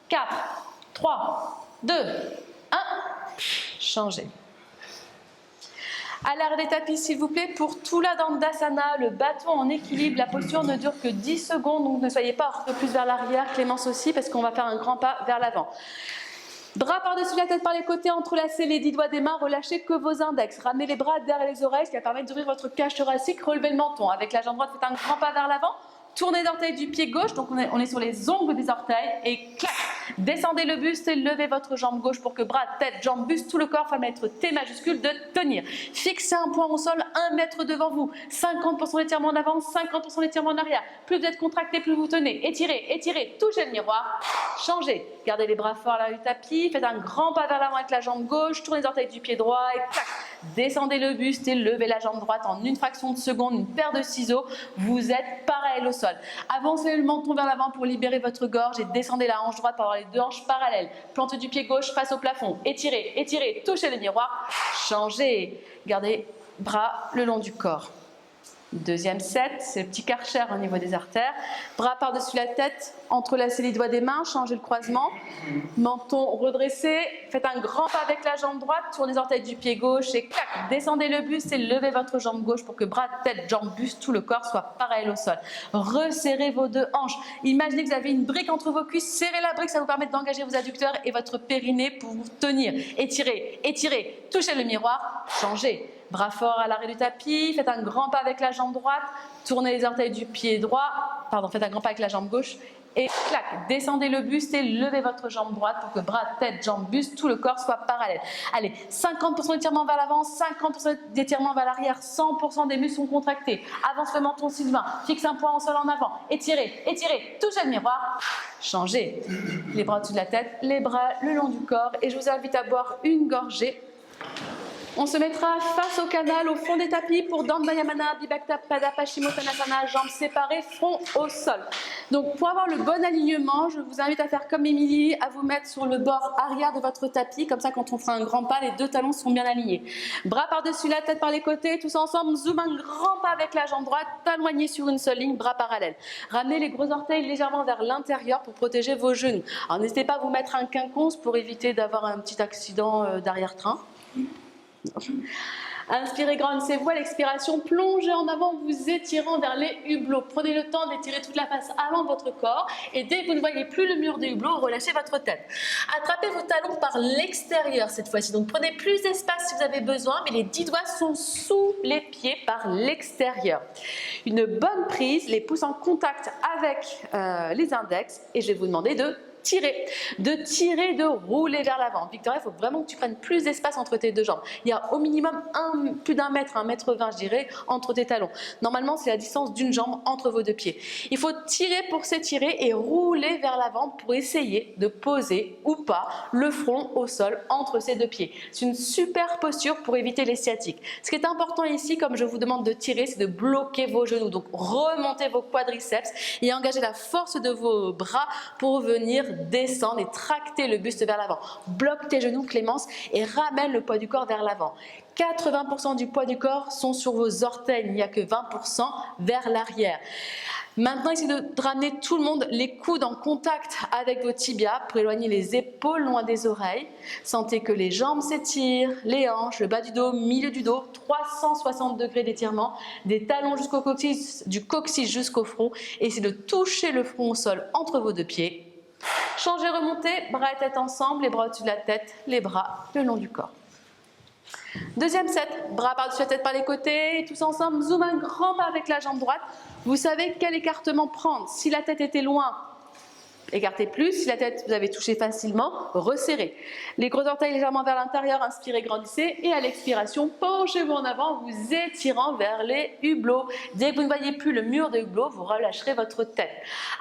4, 3, 2, 1, changez. À l'arrêt des tapis, s'il vous plaît, pour tout la Dandasana, le bâton en équilibre, la posture ne dure que 10 secondes, donc ne soyez pas un peu plus vers l'arrière, Clémence aussi, parce qu'on va faire un grand pas vers l'avant. Bras par-dessus la tête par les côtés, entrelacez les 10 doigts des mains, relâchez que vos index. Ramenez les bras derrière les oreilles, ce qui va permettre d'ouvrir votre cage thoracique, relevez le menton. Avec la jambe droite, faites un grand pas vers l'avant. Tournez l'orteil du pied gauche, donc on est sur les ongles des orteils, et clac. Descendez le buste et levez votre jambe gauche pour que bras, tête, jambe, buste, tout le corps fasse mettre T majuscule de tenir. Fixez un point au sol, 1 mètre devant vous. 50% d'étirement en avant, 50% d'étirement en arrière. Plus vous êtes contracté, plus vous tenez. Étirez, étirez, touchez le miroir. Changez. Gardez les bras forts à l'arrière du tapis. Faites un grand pas vers l'avant avec la jambe gauche. Tournez les orteils du pied droit et clac. Descendez le buste et levez la jambe droite en une fraction de seconde, une paire de ciseaux. Vous êtes pareil au sol. Avancez le menton vers l'avant pour libérer votre gorge et descendez la hanche droite pour avoir les deux hanches parallèles. Plante du pied gauche face au plafond. Étirez, étirez, touchez le miroir. Changez. Gardez bras le long du corps. Deuxième set, c'est le petit karcher au niveau des artères. Bras par-dessus la tête, entrelacez les doigts des mains, changez le croisement. Menton redressé, faites un grand pas avec la jambe droite, tournez les orteils du pied gauche et clac, descendez le buste et levez votre jambe gauche pour que bras, tête, jambe, buste, tout le corps soit pareil au sol. Resserrez vos deux hanches. Imaginez que vous avez une brique entre vos cuisses, serrez la brique, ça vous permet d'engager vos adducteurs et votre périnée pour vous tenir. Étirez, étirez, touchez le miroir, changez. Bras forts à l'arrêt du tapis, faites un grand pas avec la jambe droite, tournez les orteils du pied droit, faites un grand pas avec la jambe gauche et clac, descendez le buste et levez votre jambe droite pour que bras, tête, jambe, buste, tout le corps soit parallèle. Allez, 50% d'étirement vers l'avant, 50% d'étirement vers l'arrière, 100% des muscles sont contractés. Avance le menton Sylvain, fixe un point au sol en avant, étirez, étirez, touchez le miroir, changez. Les bras au-dessus de la tête, les bras le long du corps et je vous invite à boire une gorgée. On se mettra face au canal, au fond des tapis pour Dandayamana, Vibhakta Pada Paschimottanasana, jambes séparées, front au sol. Donc pour avoir le bon alignement, je vous invite à faire comme Émilie, à vous mettre sur le bord arrière de votre tapis, comme ça quand on fera un grand pas, les deux talons sont bien alignés. Bras par-dessus la tête par les côtés, tous ensemble, zoom un grand pas avec la jambe droite, talonnier sur une seule ligne, bras parallèles. Ramenez les gros orteils légèrement vers l'intérieur pour protéger vos genoux. Alors n'hésitez pas à vous mettre un quinconce pour éviter d'avoir un petit accident d'arrière-train. Inspirez, grandissez-vous à l'expiration, plongez en avant, vous étirant vers les hublots. Prenez le temps d'étirer toute la face avant votre corps et dès que vous ne voyez plus le mur des hublots, relâchez votre tête. Attrapez vos talons par l'extérieur cette fois-ci, donc prenez plus d'espace si vous avez besoin, mais les 10 doigts sont sous les pieds par l'extérieur. Une bonne prise, les pouces en contact avec les index et je vais vous demander de tirer, de rouler vers l'avant. Victoria, il faut vraiment que tu prennes plus d'espace entre tes deux jambes. Il y a au minimum plus d'1 mètre, 1,20 m, je dirais, entre tes talons. Normalement, c'est la distance d'une jambe entre vos deux pieds. Il faut tirer pour s'étirer et rouler vers l'avant pour essayer de poser ou pas le front au sol entre ces deux pieds. C'est une super posture pour éviter les sciatiques. Ce qui est important ici, comme je vous demande de tirer, c'est de bloquer vos genoux. Donc, remontez vos quadriceps et engagez la force de vos bras pour venir descendre et tracter le buste vers l'avant. Bloque tes genoux, Clémence, et ramène le poids du corps vers l'avant. 80% du poids du corps sont sur vos orteils, il n'y a que 20% vers l'arrière. Maintenant, essayez de ramener tout le monde les coudes en contact avec vos tibias pour éloigner les épaules loin des oreilles. Sentez que les jambes s'étirent, les hanches, le bas du dos, milieu du dos, 360 degrés d'étirement, des talons jusqu'au coccyx, du coccyx jusqu'au front. Essayez de toucher le front au sol entre vos deux pieds. Changez, remontez, bras et tête ensemble, les bras au-dessus de la tête, les bras le long du corps. Deuxième set, bras par-dessus la tête par les côtés, tous ensemble, zoom un grand pas avec la jambe droite. Vous savez quel écartement prendre. Si la tête était loin, écartez plus. Si la tête vous avez touché facilement, resserrez. Les gros orteils légèrement vers l'intérieur, inspirez, grandissez. Et à l'expiration, penchez-vous en avant, vous étirant vers les hublots. Dès que vous ne voyez plus le mur de hublot, vous relâcherez votre tête.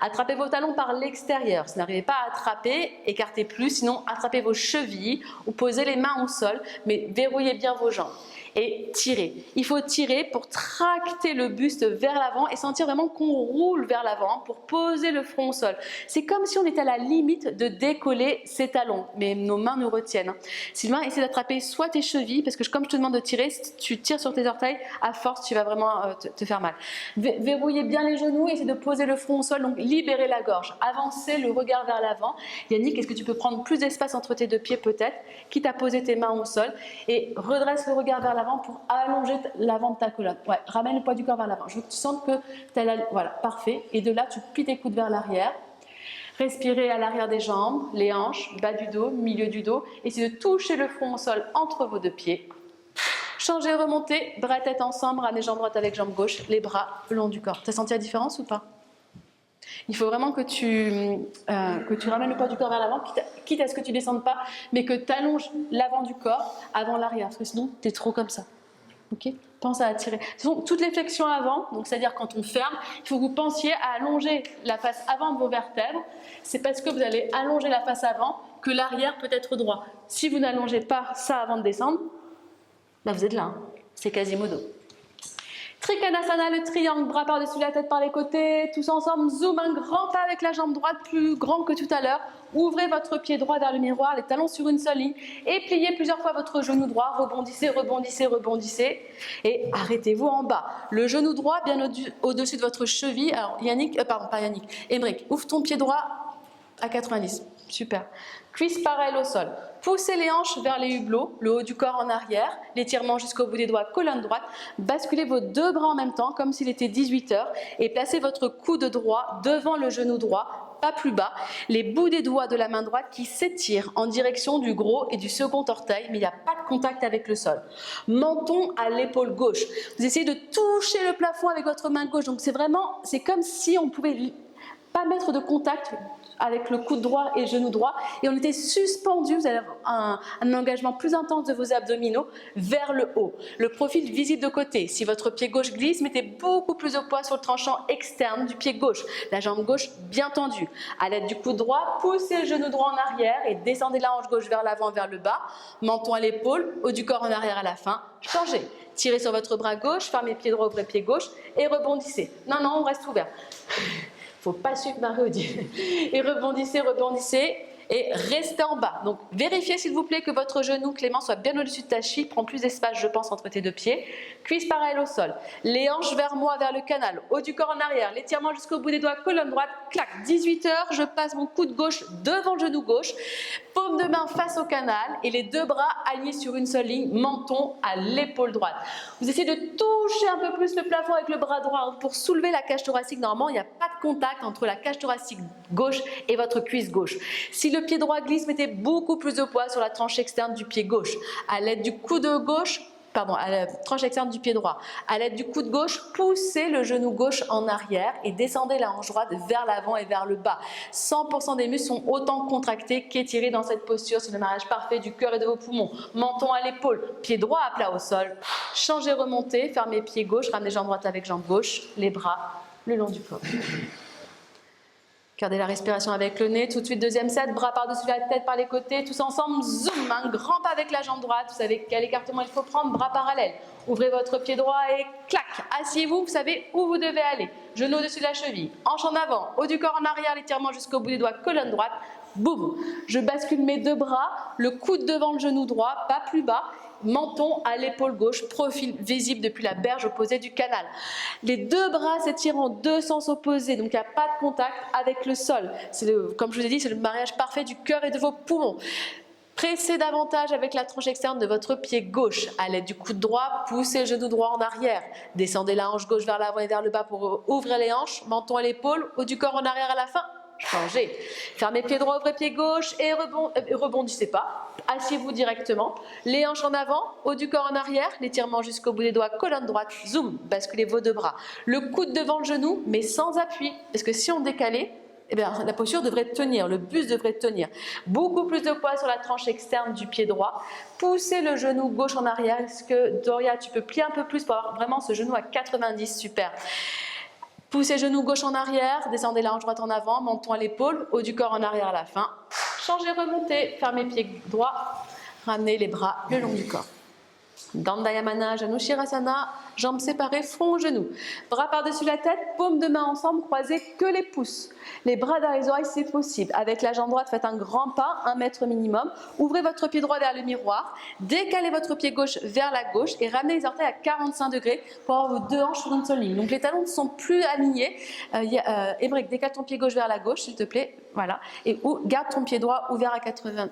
Attrapez vos talons par l'extérieur. Si vous n'arrivez pas à attraper, écartez plus. Sinon, attrapez vos chevilles ou posez les mains au sol, mais verrouillez bien vos jambes. Et tirez. Il faut tirer pour tracter le buste vers l'avant et sentir vraiment qu'on roule vers l'avant pour poser le front au sol. C'est comme si on était à la limite de décoller ses talons, mais nos mains nous retiennent. Sylvain, essaie d'attraper soit tes chevilles, parce que comme je te demande de tirer, si tu tires sur tes orteils, à force, tu vas vraiment te faire mal. Verrouillez bien les genoux, essayez de poser le front au sol, donc libérez la gorge. Avancez le regard vers l'avant. Yannick, est-ce que tu peux prendre plus d'espace entre tes deux pieds peut-être, quitte à poser tes mains au sol, et redresse le regard vers l'avant pour allonger l'avant de ta colonne. Ouais, ramène le poids du corps vers l'avant. Je veux que tu sentes que tu as la... Voilà, parfait. Et de là, tu plies tes coudes vers l'arrière. Respirez à l'arrière des jambes, les hanches, bas du dos, milieu du dos. Essayez de toucher le front au sol entre vos deux pieds. Changez, remontez, bras et tête ensemble, ramenez jambe droite avec jambe gauche, les bras le long du corps. Tu as senti la différence ou pas? Il faut vraiment que tu ramènes le poids du corps vers l'avant, quitte à ce que tu ne descendes pas, mais que tu allonges l'avant du corps avant l'arrière, parce que sinon, tu es trop comme ça. Okay, pense à attirer. Ce sont toutes les flexions avant, donc c'est-à-dire quand on ferme, il faut que vous pensiez à allonger la face avant de vos vertèbres. C'est parce que vous allez allonger la face avant que l'arrière peut être droit. Si vous n'allongez pas ça avant de descendre, bah vous êtes là, hein. C'est Quasimodo. Trikonasana, le triangle, bras par-dessus la tête par les côtés, tous ensemble, zoom, un grand pas avec la jambe droite, plus grand que tout à l'heure. Ouvrez votre pied droit vers le miroir, les talons sur une seule ligne, et pliez plusieurs fois votre genou droit, rebondissez, rebondissez, rebondissez, et arrêtez-vous en bas. Le genou droit bien au-dessus de votre cheville. Alors Yannick, pardon, pas Yannick, Emric, ouvre ton pied droit à 90, super. Cuisse parallèle au sol. Poussez les hanches vers les hublots, le haut du corps en arrière, l'étirement jusqu'au bout des doigts, colonne droite. Basculez vos deux bras en même temps, comme s'il était 18 h, et placez votre coude droit devant le genou droit, pas plus bas, les bouts des doigts de la main droite qui s'étirent en direction du gros et du second orteil, mais il n'y a pas de contact avec le sol. Menton à l'épaule gauche. Vous essayez de toucher le plafond avec votre main gauche, donc c'est comme si on pouvait pas mettre de contact avec le coude droit et le genou droit, et on était suspendu, vous allez avoir un engagement plus intense de vos abdominaux vers le haut. Le profil visible de côté. Si votre pied gauche glisse, mettez beaucoup plus de poids sur le tranchant externe du pied gauche. La jambe gauche bien tendue. À l'aide du coude droit, poussez le genou droit en arrière et descendez la hanche gauche vers l'avant, vers le bas. Menton à l'épaule, haut du corps en arrière à la fin. Changez. Tirez sur votre bras gauche, fermez pied droit, ouvrez pied gauche et rebondissez. Non, on reste ouvert. Il ne faut pas suivre Marie-Odile. Et rebondissez, rebondissez et restez en bas. Donc vérifiez s'il vous plaît que votre genou, Clément, soit bien au-dessus de ta cheville, prend plus d'espace, je pense, entre tes deux pieds. Cuisse parallèle au sol. Les hanches vers moi, vers le canal. Haut du corps en arrière. L'étirement jusqu'au bout des doigts, colonne droite. Clac, 18 h, je passe mon coude gauche devant le genou gauche. Paume de main face au canal et les deux bras alignés sur une seule ligne, menton à l'épaule droite. Vous essayez de toucher un peu plus le plafond avec le bras droit pour soulever la cage thoracique. Normalement, il n'y a pas de contact entre la cage thoracique gauche et votre cuisse gauche. Si le pied droit glisse, mettez beaucoup plus de poids sur la tranche externe du pied gauche. À l'aide du coude gauche, à la tranche externe du pied droit. À l'aide du coude gauche, poussez le genou gauche en arrière et descendez la hanche droite vers l'avant et vers le bas. 100% des muscles sont autant contractés qu'étirés dans cette posture. C'est le mariage parfait du cœur et de vos poumons. Menton à l'épaule, pied droit à plat au sol. Changez, remontez, fermez pied gauche, ramenez jambe droite avec jambe gauche, les bras le long du corps. Gardez la respiration avec le nez. Tout de suite, deuxième set, bras par-dessus la tête, par les côtés, tous ensemble, zoom, un grand pas avec la jambe droite. Vous savez quel écartement il faut prendre, bras parallèles. Ouvrez votre pied droit et clac, asseyez-vous, vous savez où vous devez aller. Genou au-dessus de la cheville, hanche en avant, haut du corps en arrière, l'étirement jusqu'au bout des doigts, colonne droite. Boum, je bascule mes deux bras, le coude devant le genou droit, pas plus bas. Menton à l'épaule gauche, profil visible depuis la berge opposée du canal. Les deux bras s'étirent en deux sens opposés, donc il n'y a pas de contact avec le sol. Comme je vous ai dit, c'est le mariage parfait du cœur et de vos poumons. Pressez davantage avec la tranche externe de votre pied gauche. À l'aide du coude droit, poussez le genou droit en arrière. Descendez la hanche gauche vers l'avant et vers le bas pour ouvrir les hanches, menton à l'épaule, haut du corps en arrière à la fin. Changez. Fermez pied droit, ouvrez pied gauche et rebondissez pas. Asseyez-vous directement. Les hanches en avant, haut du corps en arrière, l'étirement jusqu'au bout des doigts, colonne droite, zoom, basculez vos deux bras. Le coude devant le genou, mais sans appui. Parce que si on décalait, eh bien, la posture devrait tenir, le buste devrait tenir. Beaucoup plus de poids sur la tranche externe du pied droit. Poussez le genou gauche en arrière. Est-ce que Doria, tu peux plier un peu plus pour avoir vraiment ce genou à 90, super. Poussez genou gauche en arrière, descendez la hanche droite en avant, menton à l'épaule, haut du corps en arrière à la fin. Changez, remontez, fermez pied droit, ramenez les bras le long du corps. Dandayamana, Janushirasana, jambes séparées, front aux genoux. Bras par-dessus la tête, paumes de main ensemble, croisez que les pouces. Les bras dans les oreilles, c'est possible. Avec la jambe droite, faites un grand pas, 1 mètre minimum. Ouvrez votre pied droit vers le miroir. Décalez votre pied gauche vers la gauche et ramenez les orteils à 45 degrés pour avoir vos deux hanches sur une seule ligne. Donc les talons ne sont plus alignés. Émeric, décale ton pied gauche vers la gauche, s'il te plaît. Voilà. Et garde ton pied droit ouvert à 90.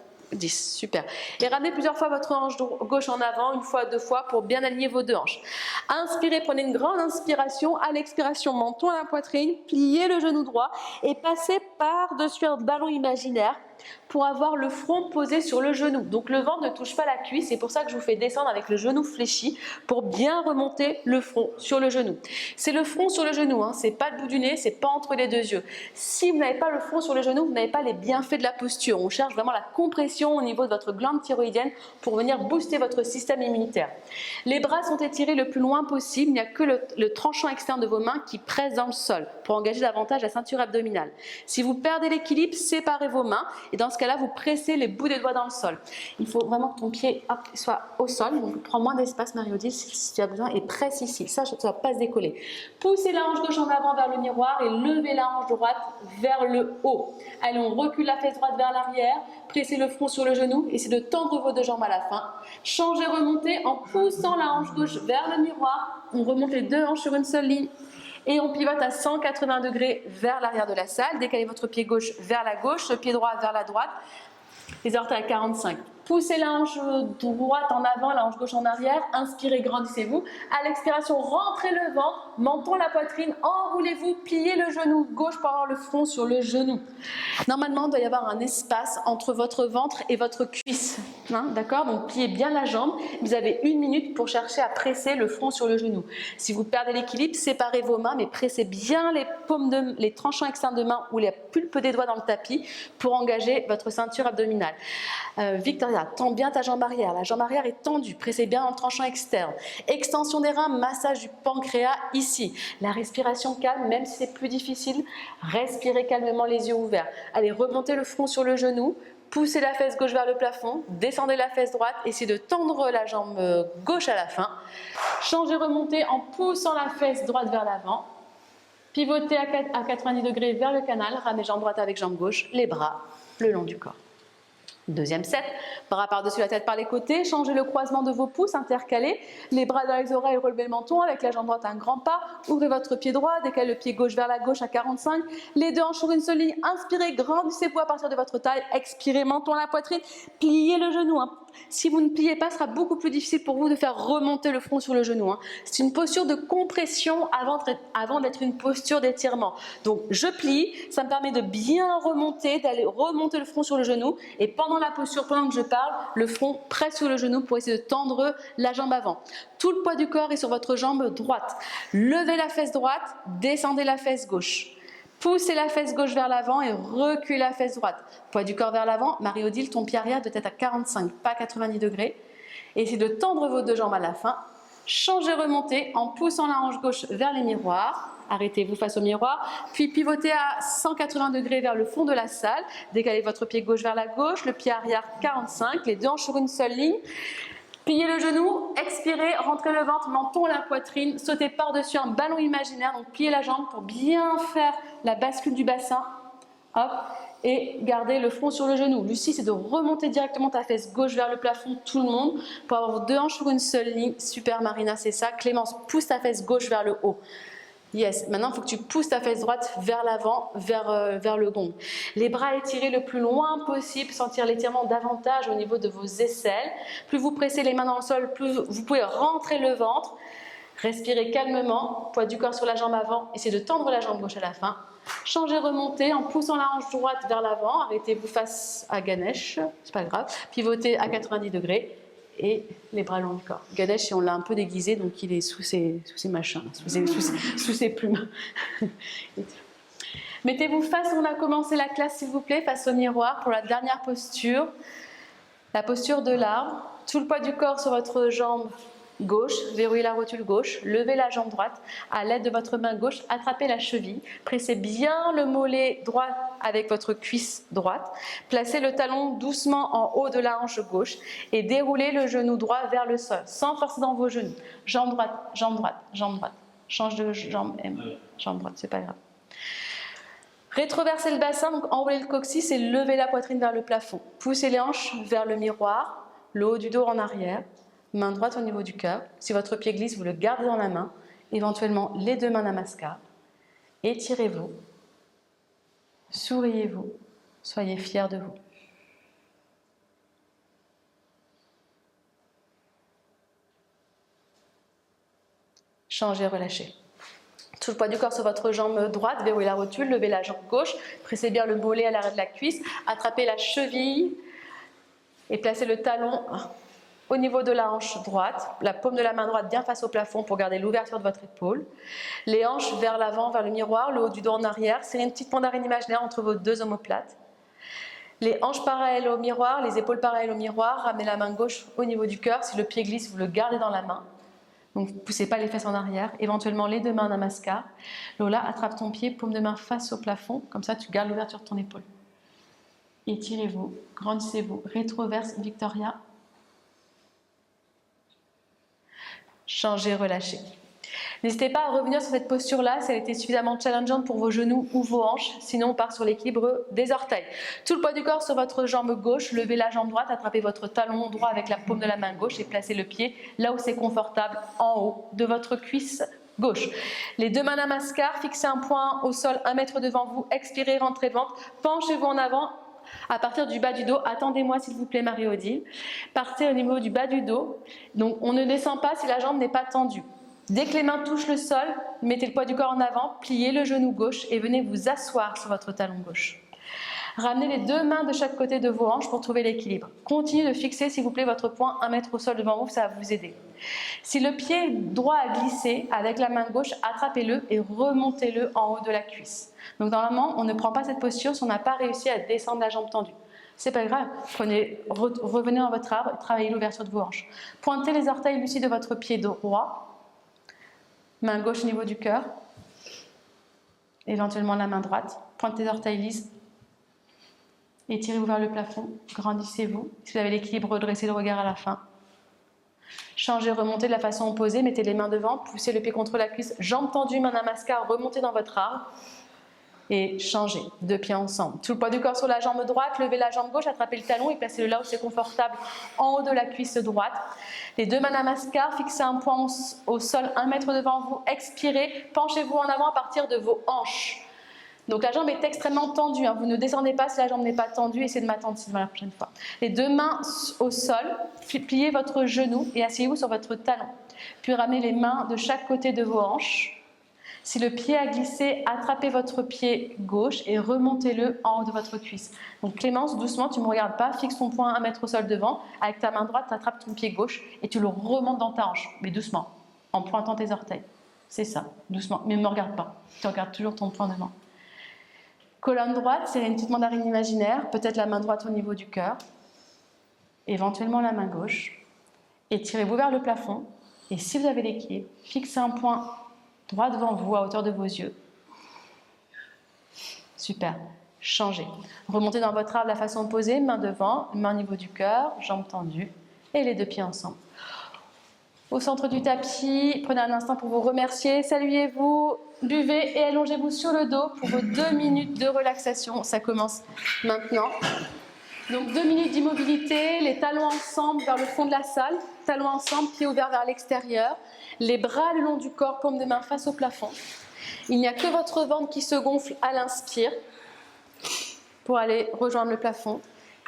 Super. Et ramenez plusieurs fois votre hanche gauche en avant, une fois, deux fois, pour bien aligner vos deux hanches. Inspirez, prenez une grande inspiration. À l'expiration, menton à la poitrine, pliez le genou droit et passez par-dessus un ballon imaginaire pour avoir le front posé sur le genou. Donc le ventre ne touche pas la cuisse, c'est pour ça que je vous fais descendre avec le genou fléchi pour bien remonter le front sur le genou. C'est le front sur le genou, hein, c'est pas le bout du nez, c'est pas entre les deux yeux. Si vous n'avez pas le front sur le genou, vous n'avez pas les bienfaits de la posture. On cherche vraiment la compression au niveau de votre glande thyroïdienne pour venir booster votre système immunitaire. Les bras sont étirés le plus loin possible, il n'y a que le tranchant externe de vos mains qui presse dans le sol pour engager davantage la ceinture abdominale. Si vous perdez l'équilibre, séparez vos mains et dans ce cas-là, vous pressez les bouts des doigts dans le sol. Il faut vraiment que ton pied soit au sol, donc prends moins d'espace, Marie-Odile, si tu as besoin, et presse ici, ça ne va pas se décoller. Poussez la hanche gauche en avant vers le miroir et levez la hanche droite vers le haut. Allez, on recule la fesse droite vers l'arrière, pressez le front sur le genou, essayez de tendre vos deux jambes à la fin. Changez, remontez en poussant la hanche gauche vers le miroir, on remonte les deux hanches sur une seule ligne. Et on pivote à 180 degrés vers l'arrière de la salle. Décalez votre pied gauche vers la gauche, le pied droit vers la droite. Les orteils à 45. Poussez la hanche droite en avant, la hanche gauche en arrière. Inspirez, grandissez-vous. À l'expiration, rentrez le ventre, menton la poitrine, enroulez-vous, pliez le genou gauche pour avoir le front sur le genou. Normalement, il doit y avoir un espace entre votre ventre et votre cuisse. Hein, d'accord? Donc, pliez bien la jambe. Vous avez 1 minute pour chercher à presser le front sur le genou. Si vous perdez l'équilibre, séparez vos mains, mais pressez bien les tranchants externes de main ou les pulpes des doigts dans le tapis pour engager votre ceinture abdominale. Victoria, tends bien ta jambe arrière. La jambe arrière est tendue. Pressez bien dans le tranchant externe. Extension des reins, massage du pancréas ici. La respiration calme, même si c'est plus difficile. Respirez calmement les yeux ouverts. Allez, remontez le front sur le genou. Poussez la fesse gauche vers le plafond. Descendez la fesse droite. Essayez de tendre la jambe gauche à la fin. Changez, remontez en poussant la fesse droite vers l'avant. Pivotez à 90 degrés vers le canal. Ramenez jambe droite avec jambe gauche. Les bras le long du corps. Deuxième set, bras par-dessus la tête par les côtés, changez le croisement de vos pouces, intercalez, les bras dans les oreilles, relevez le menton, avec la jambe droite un grand pas, ouvrez votre pied droit, décalez le pied gauche vers la gauche à 45, les deux hanches sur une seule ligne, inspirez, grandissez-vous à partir de votre taille, expirez, menton à la poitrine, pliez le genou. Si vous ne pliez pas, ce sera beaucoup plus difficile pour vous de faire remonter le front sur le genou. C'est une posture de compression avant d'être une posture d'étirement. Donc je plie, ça me permet de bien remonter, d'aller remonter le front sur le genou et pendant la posture, pendant que je parle, le front presse sur le genou pour essayer de tendre la jambe avant. Tout le poids du corps est sur votre jambe droite. Levez la fesse droite, descendez la fesse gauche. Poussez la fesse gauche vers l'avant et reculez la fesse droite. Poids du corps vers l'avant. Marie-Odile, ton pied arrière doit être à 45, pas 90 degrés. Essayez de tendre vos deux jambes à la fin. Changez, remontez en poussant la hanche gauche vers les miroirs. arrêtez-vous face au miroir, puis pivotez à 180 degrés vers le fond de la salle, décalez votre pied gauche vers la gauche, le pied arrière 45, les deux hanches sur une seule ligne, pliez le genou, expirez, rentrez le ventre, menton la poitrine, sautez par-dessus un ballon imaginaire, donc pliez la jambe pour bien faire la bascule du bassin, hop, et gardez le front sur le genou. Lucie, c'est de remonter directement ta fesse gauche vers le plafond, tout le monde, pour avoir vos deux hanches sur une seule ligne. Super Marina, c'est ça. Clémence, pousse ta fesse gauche vers le haut. Yes, maintenant il faut que tu pousses ta fesse droite vers l'avant, vers le gong. Les bras étirés le plus loin possible, sentir l'étirement davantage au niveau de vos aisselles. Plus vous pressez les mains dans le sol, plus vous pouvez rentrer le ventre. Respirez calmement, poids du corps sur la jambe avant, essayez de tendre la jambe gauche à la fin. Changez, remontez en poussant la hanche droite vers l'avant, arrêtez-vous face à Ganesh, c'est pas grave, pivotez à 90 degrés et les bras le long du corps. Ganesh, on l'a un peu déguisé, donc il est sous ses machins, sous ses plumes. Mettez-vous face, on a commencé la classe s'il vous plaît, face au miroir pour la dernière posture, la posture de l'arbre, tout le poids du corps sur votre jambe gauche, verrouillez la rotule gauche, levez la jambe droite, à l'aide de votre main gauche, attrapez la cheville, pressez bien le mollet droit avec votre cuisse droite, placez le talon doucement en haut de la hanche gauche et déroulez le genou droit vers le sol, sans forcer dans vos genoux. Jambe droite, jambe droite, jambe droite. Change de jambe, jambe droite, c'est pas grave. Rétroversez le bassin, donc enroulez le coccyx et levez la poitrine vers le plafond. Poussez les hanches vers le miroir, le haut du dos en arrière. Main droite au niveau du cœur. Si votre pied glisse, vous le gardez dans la main. Éventuellement, les deux mains namaskar. Étirez-vous. Souriez-vous. Soyez fiers de vous. Changez, relâchez. Tout le poids du corps sur votre jambe droite, verrouillez la rotule, levez la jambe gauche, pressez bien le mollet à l'arrêt de la cuisse, attrapez la cheville et placez le talon au niveau de la hanche droite, la paume de la main droite bien face au plafond pour garder l'ouverture de votre épaule. Les hanches vers l'avant, vers le miroir, le haut du dos en arrière. Serrez une petite mandarine imaginaire entre vos deux omoplates. Les hanches parallèles au miroir, les épaules parallèles au miroir. Ramenez la main gauche au niveau du cœur. Si le pied glisse, vous le gardez dans la main. Donc ne poussez pas les fesses en arrière. Éventuellement les deux mains namaskar. Lola, attrape ton pied, paume de main face au plafond. Comme ça, tu gardes l'ouverture de ton épaule. Étirez-vous, grandissez-vous. Rétroverse, Victoria. Changez, relâchez. N'hésitez pas à revenir sur cette posture-là si elle était suffisamment challengeante pour vos genoux ou vos hanches. Sinon, on part sur l'équilibre des orteils. Tout le poids du corps sur votre jambe gauche. Levez la jambe droite, attrapez votre talon droit avec la paume de la main gauche et placez le pied là où c'est confortable, en haut de votre cuisse gauche. Les deux mains namaskar, fixez un point au sol 1 mètre devant vous. Expirez, rentrez le ventre. Penchez-vous en avant. À partir du bas du dos, attendez-moi s'il vous plaît Marie-Odile. Partez au niveau du bas du dos. Donc on ne descend pas si la jambe n'est pas tendue. Dès que les mains touchent le sol, mettez le poids du corps en avant, pliez le genou gauche et venez vous asseoir sur votre talon gauche. Ramenez les deux mains de chaque côté de vos hanches pour trouver l'équilibre. Continuez de fixer s'il vous plaît votre poing 1 mètre au sol devant vous, ça va vous aider. Si le pied droit a glissé, avec la main gauche, attrapez-le et remontez-le en haut de la cuisse. Donc normalement, on ne prend pas cette posture si on n'a pas réussi à descendre la jambe tendue. C'est pas grave, revenez dans votre arbre et travaillez l'ouverture de vos hanches. Pointez les orteils lucides de votre pied droit. Main gauche au niveau du cœur. Éventuellement la main droite. Pointez les orteils lisses. Étirez-vous vers le plafond. Grandissez-vous. Si vous avez l'équilibre, redressez le regard à la fin. Changez, remontez de la façon opposée. Mettez les mains devant. Poussez le pied contre la cuisse. Jambes tendues, main namaskar. Remontez dans votre arbre. Et changez, deux pieds ensemble. Tout le poids du corps sur la jambe droite, levez la jambe gauche, attrapez le talon et placez-le là où c'est confortable, en haut de la cuisse droite. Les deux mains namaskar, fixez un point au sol 1 mètre devant vous, expirez, penchez-vous en avant à partir de vos hanches. Donc la jambe est extrêmement tendue, hein. Vous ne descendez pas si la jambe n'est pas tendue, essayez de m'attendre la prochaine fois. Les deux mains au sol, pliez votre genou et asseyez-vous sur votre talon. Puis ramenez les mains de chaque côté de vos hanches. Si le pied a glissé, attrapez votre pied gauche et remontez-le en haut de votre cuisse. Donc Clémence, doucement, tu ne me regardes pas, fixe ton poing 1 mètre au sol devant. Avec ta main droite, tu attrapes ton pied gauche et tu le remontes dans ta hanche, mais doucement, en pointant tes orteils. C'est ça, doucement, mais ne me regarde pas. Tu regardes toujours ton poing devant. Colonne droite, c'est une petite mandarine imaginaire, peut-être la main droite au niveau du cœur, éventuellement la main gauche. Étirez-vous vers le plafond et si vous avez l'équilibre, fixez un point droit devant vous, à hauteur de vos yeux. Super. Changez. Remontez dans votre arbre de la façon opposée, main devant, main au niveau du cœur, jambes tendues et les deux pieds ensemble. Au centre du tapis, prenez un instant pour vous remercier, saluez-vous, buvez et allongez-vous sur le dos pour vos 2 minutes de relaxation. Ça commence maintenant. Donc 2 minutes d'immobilité, les talons ensemble vers le fond de la salle, talons ensemble, pieds ouverts vers l'extérieur, les bras le long du corps, paume de main face au plafond. Il n'y a que votre ventre qui se gonfle à l'inspire pour aller rejoindre le plafond.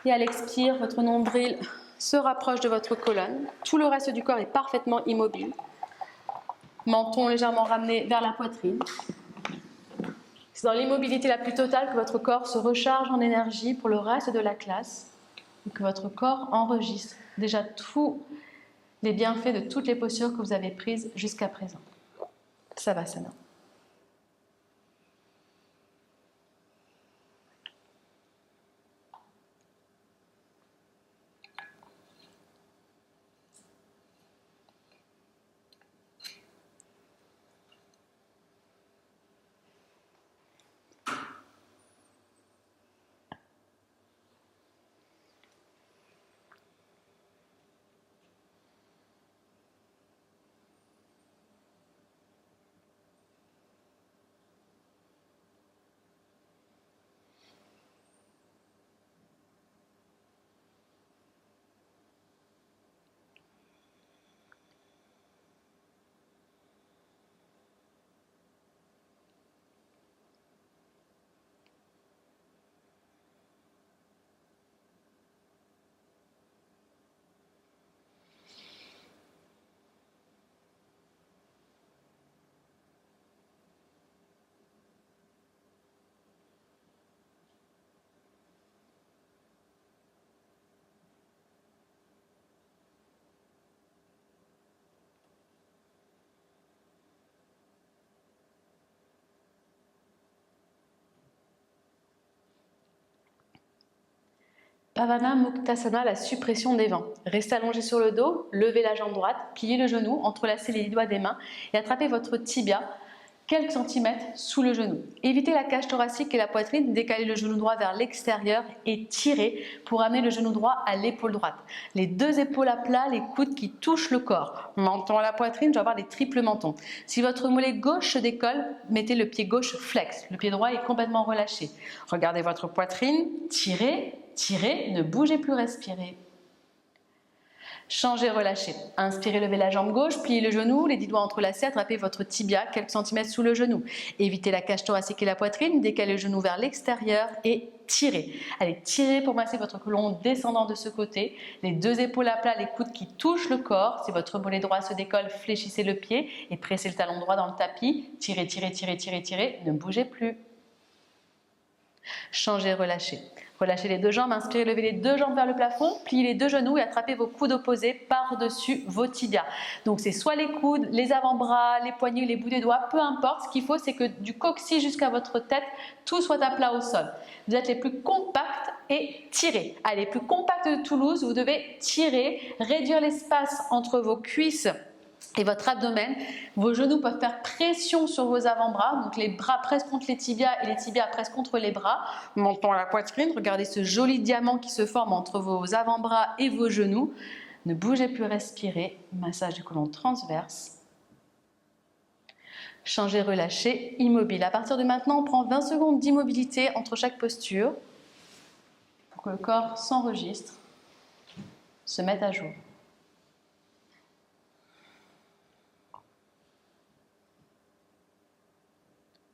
Et à l'expire, votre nombril se rapproche de votre colonne. Tout le reste du corps est parfaitement immobile. Menton légèrement ramené vers la poitrine. C'est dans l'immobilité la plus totale que votre corps se recharge en énergie pour le reste de la classe et que votre corps enregistre déjà tous les bienfaits de toutes les postures que vous avez prises jusqu'à présent. Savasana. Pavana Muktasana, la suppression des vents. Restez allongé sur le dos, levez la jambe droite, pliez le genou, entrelacez les doigts des mains et attrapez votre tibia quelques centimètres sous le genou. Évitez la cage thoracique et la poitrine, décalez le genou droit vers l'extérieur et tirez pour amener le genou droit à l'épaule droite. Les deux épaules à plat, les coudes qui touchent le corps. Menton à la poitrine, je vais avoir des triples mentons. Si votre mollet gauche se décolle, mettez le pied gauche flex. Le pied droit est complètement relâché. Regardez votre poitrine, tirez. Tirez, ne bougez plus, respirez. Changez, relâchez. Inspirez, levez la jambe gauche, pliez le genou, les 10 doigts entrelacés, attrapez votre tibia quelques centimètres sous le genou. Évitez la cage thoracique et la poitrine, décalez le genou vers l'extérieur et tirez. Allez, tirez pour masser votre colon descendant de ce côté. Les deux épaules à plat, les coudes qui touchent le corps. Si votre mollet droit se décolle, fléchissez le pied et pressez le talon droit dans le tapis. Tirez, tirez, tirez, tirez, tirez. Ne bougez plus. Changez, relâchez. Relâchez les deux jambes, inspirez, levez les deux jambes vers le plafond, pliez les deux genoux et attrapez vos coudes opposés par-dessus vos tibias. Donc c'est soit les coudes, les avant-bras, les poignets, les bouts des doigts, peu importe. Ce qu'il faut, c'est que du coccyx jusqu'à votre tête, tout soit à plat au sol. Vous êtes les plus compacts et tirez. Allez, plus compact de Toulouse, vous devez tirer, réduire l'espace entre vos cuisses et votre abdomen. Vos genoux peuvent faire pression sur vos avant-bras, donc les bras pressent contre les tibias et les tibias pressent contre les bras. Menton à la poitrine, regardez ce joli diamant qui se forme entre vos avant-bras et vos genoux. Ne bougez plus, respirez. Massage du côlon transverse. Changez, relâchez, immobile. À partir de maintenant, on prend 20 secondes d'immobilité entre chaque posture pour que le corps s'enregistre, se mette à jour.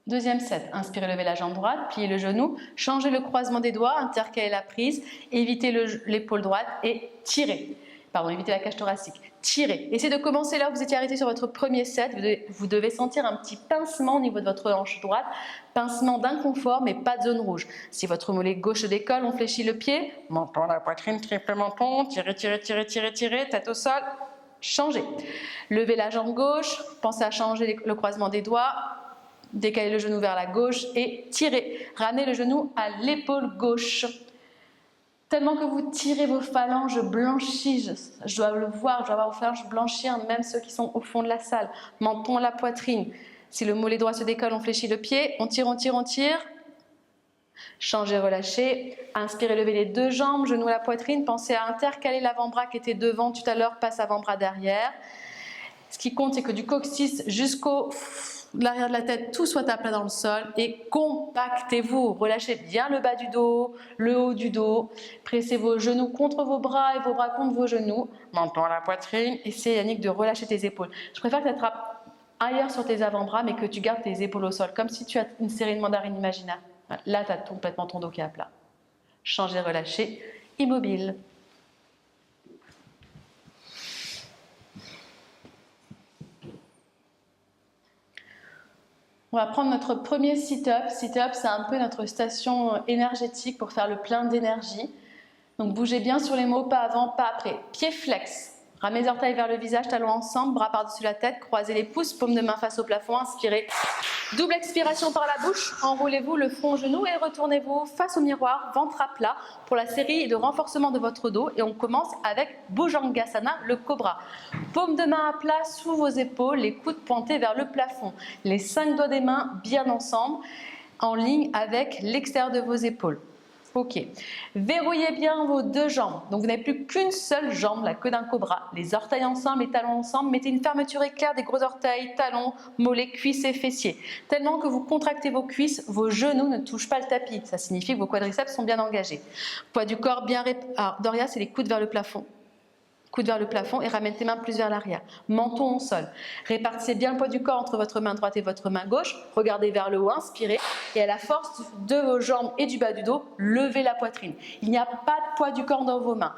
Deuxième set, inspirez, levez la jambe droite, pliez le genou, changez le croisement des doigts, intercalez la prise, évitez l'épaule droite et tirez. Pardon, évitez la cage thoracique. Tirez. Essayez de commencer là où vous étiez arrêté sur votre premier set. Vous devez sentir un petit pincement au niveau de votre hanche droite, pincement d'inconfort mais pas de zone rouge. Si votre mollet gauche décolle, on fléchit le pied, menton à la poitrine, triple menton, tirez, tirez, tirez, tirez, tirez, tête au sol, changez. Levez la jambe gauche, pensez à changer le croisement des doigts. Décalez le genou vers la gauche et tirez. Ramenez le genou à l'épaule gauche. Tellement que vous tirez, vos phalanges blanchissent. Je dois le voir, je dois voir vos phalanges blanchir, même ceux qui sont au fond de la salle. Menton à la poitrine. Si le mollet droit se décolle, on fléchit le pied, on tire, on tire, on tire. Changez, relâchez. Inspirez, levez les deux jambes, genoux à la poitrine. Pensez à intercaler l'avant-bras qui était devant tout à l'heure, passe avant-bras derrière. Ce qui compte, c'est que du coccyx jusqu'au l'arrière de la tête, tout soit à plat dans le sol et compactez-vous. Relâchez bien le bas du dos, le haut du dos. Pressez vos genoux contre vos bras et vos bras contre vos genoux. Menton à la poitrine. Essayez, Yannick, de relâcher tes épaules. Je préfère que tu attrapes ailleurs sur tes avant-bras, mais que tu gardes tes épaules au sol, comme si tu as une série de mandarines imaginaires. Là, tu as complètement ton dos qui est à plat. Changez, relâchez, immobile. On va prendre notre premier sit-up. Sit-up, c'est un peu notre station énergétique pour faire le plein d'énergie. Donc bougez bien sur les mots, pas avant, pas après. Pied flex. Ramenez les orteils vers le visage, talons ensemble, bras par-dessus la tête, croisez les pouces, paume de main face au plafond, inspirez. Double expiration par la bouche, enroulez-vous le front au genou et retournez-vous face au miroir, ventre à plat pour la série de renforcement de votre dos. Et on commence avec Bhujangasana, le cobra. Paume de main à plat sous vos épaules, les coudes pointés vers le plafond. Les 5 doigts des mains bien ensemble, en ligne avec l'extérieur de vos épaules. Ok. Verrouillez bien vos deux jambes. Donc vous n'avez plus qu'une seule jambe, la queue d'un cobra. Les orteils ensemble, les talons ensemble. Mettez une fermeture éclair des gros orteils, talons, mollets, cuisses et fessiers. Tellement que vous contractez vos cuisses, vos genoux ne touchent pas le tapis. Ça signifie que vos quadriceps sont bien engagés. Poids du corps bien réparti. Alors, Doria, c'est les coudes vers le plafond. Coude vers le plafond et ramène tes mains plus vers l'arrière. Menton au sol. Répartissez bien le poids du corps entre votre main droite et votre main gauche. Regardez vers le haut, inspirez. Et à la force de vos jambes et du bas du dos, levez la poitrine. Il n'y a pas de poids du corps dans vos mains.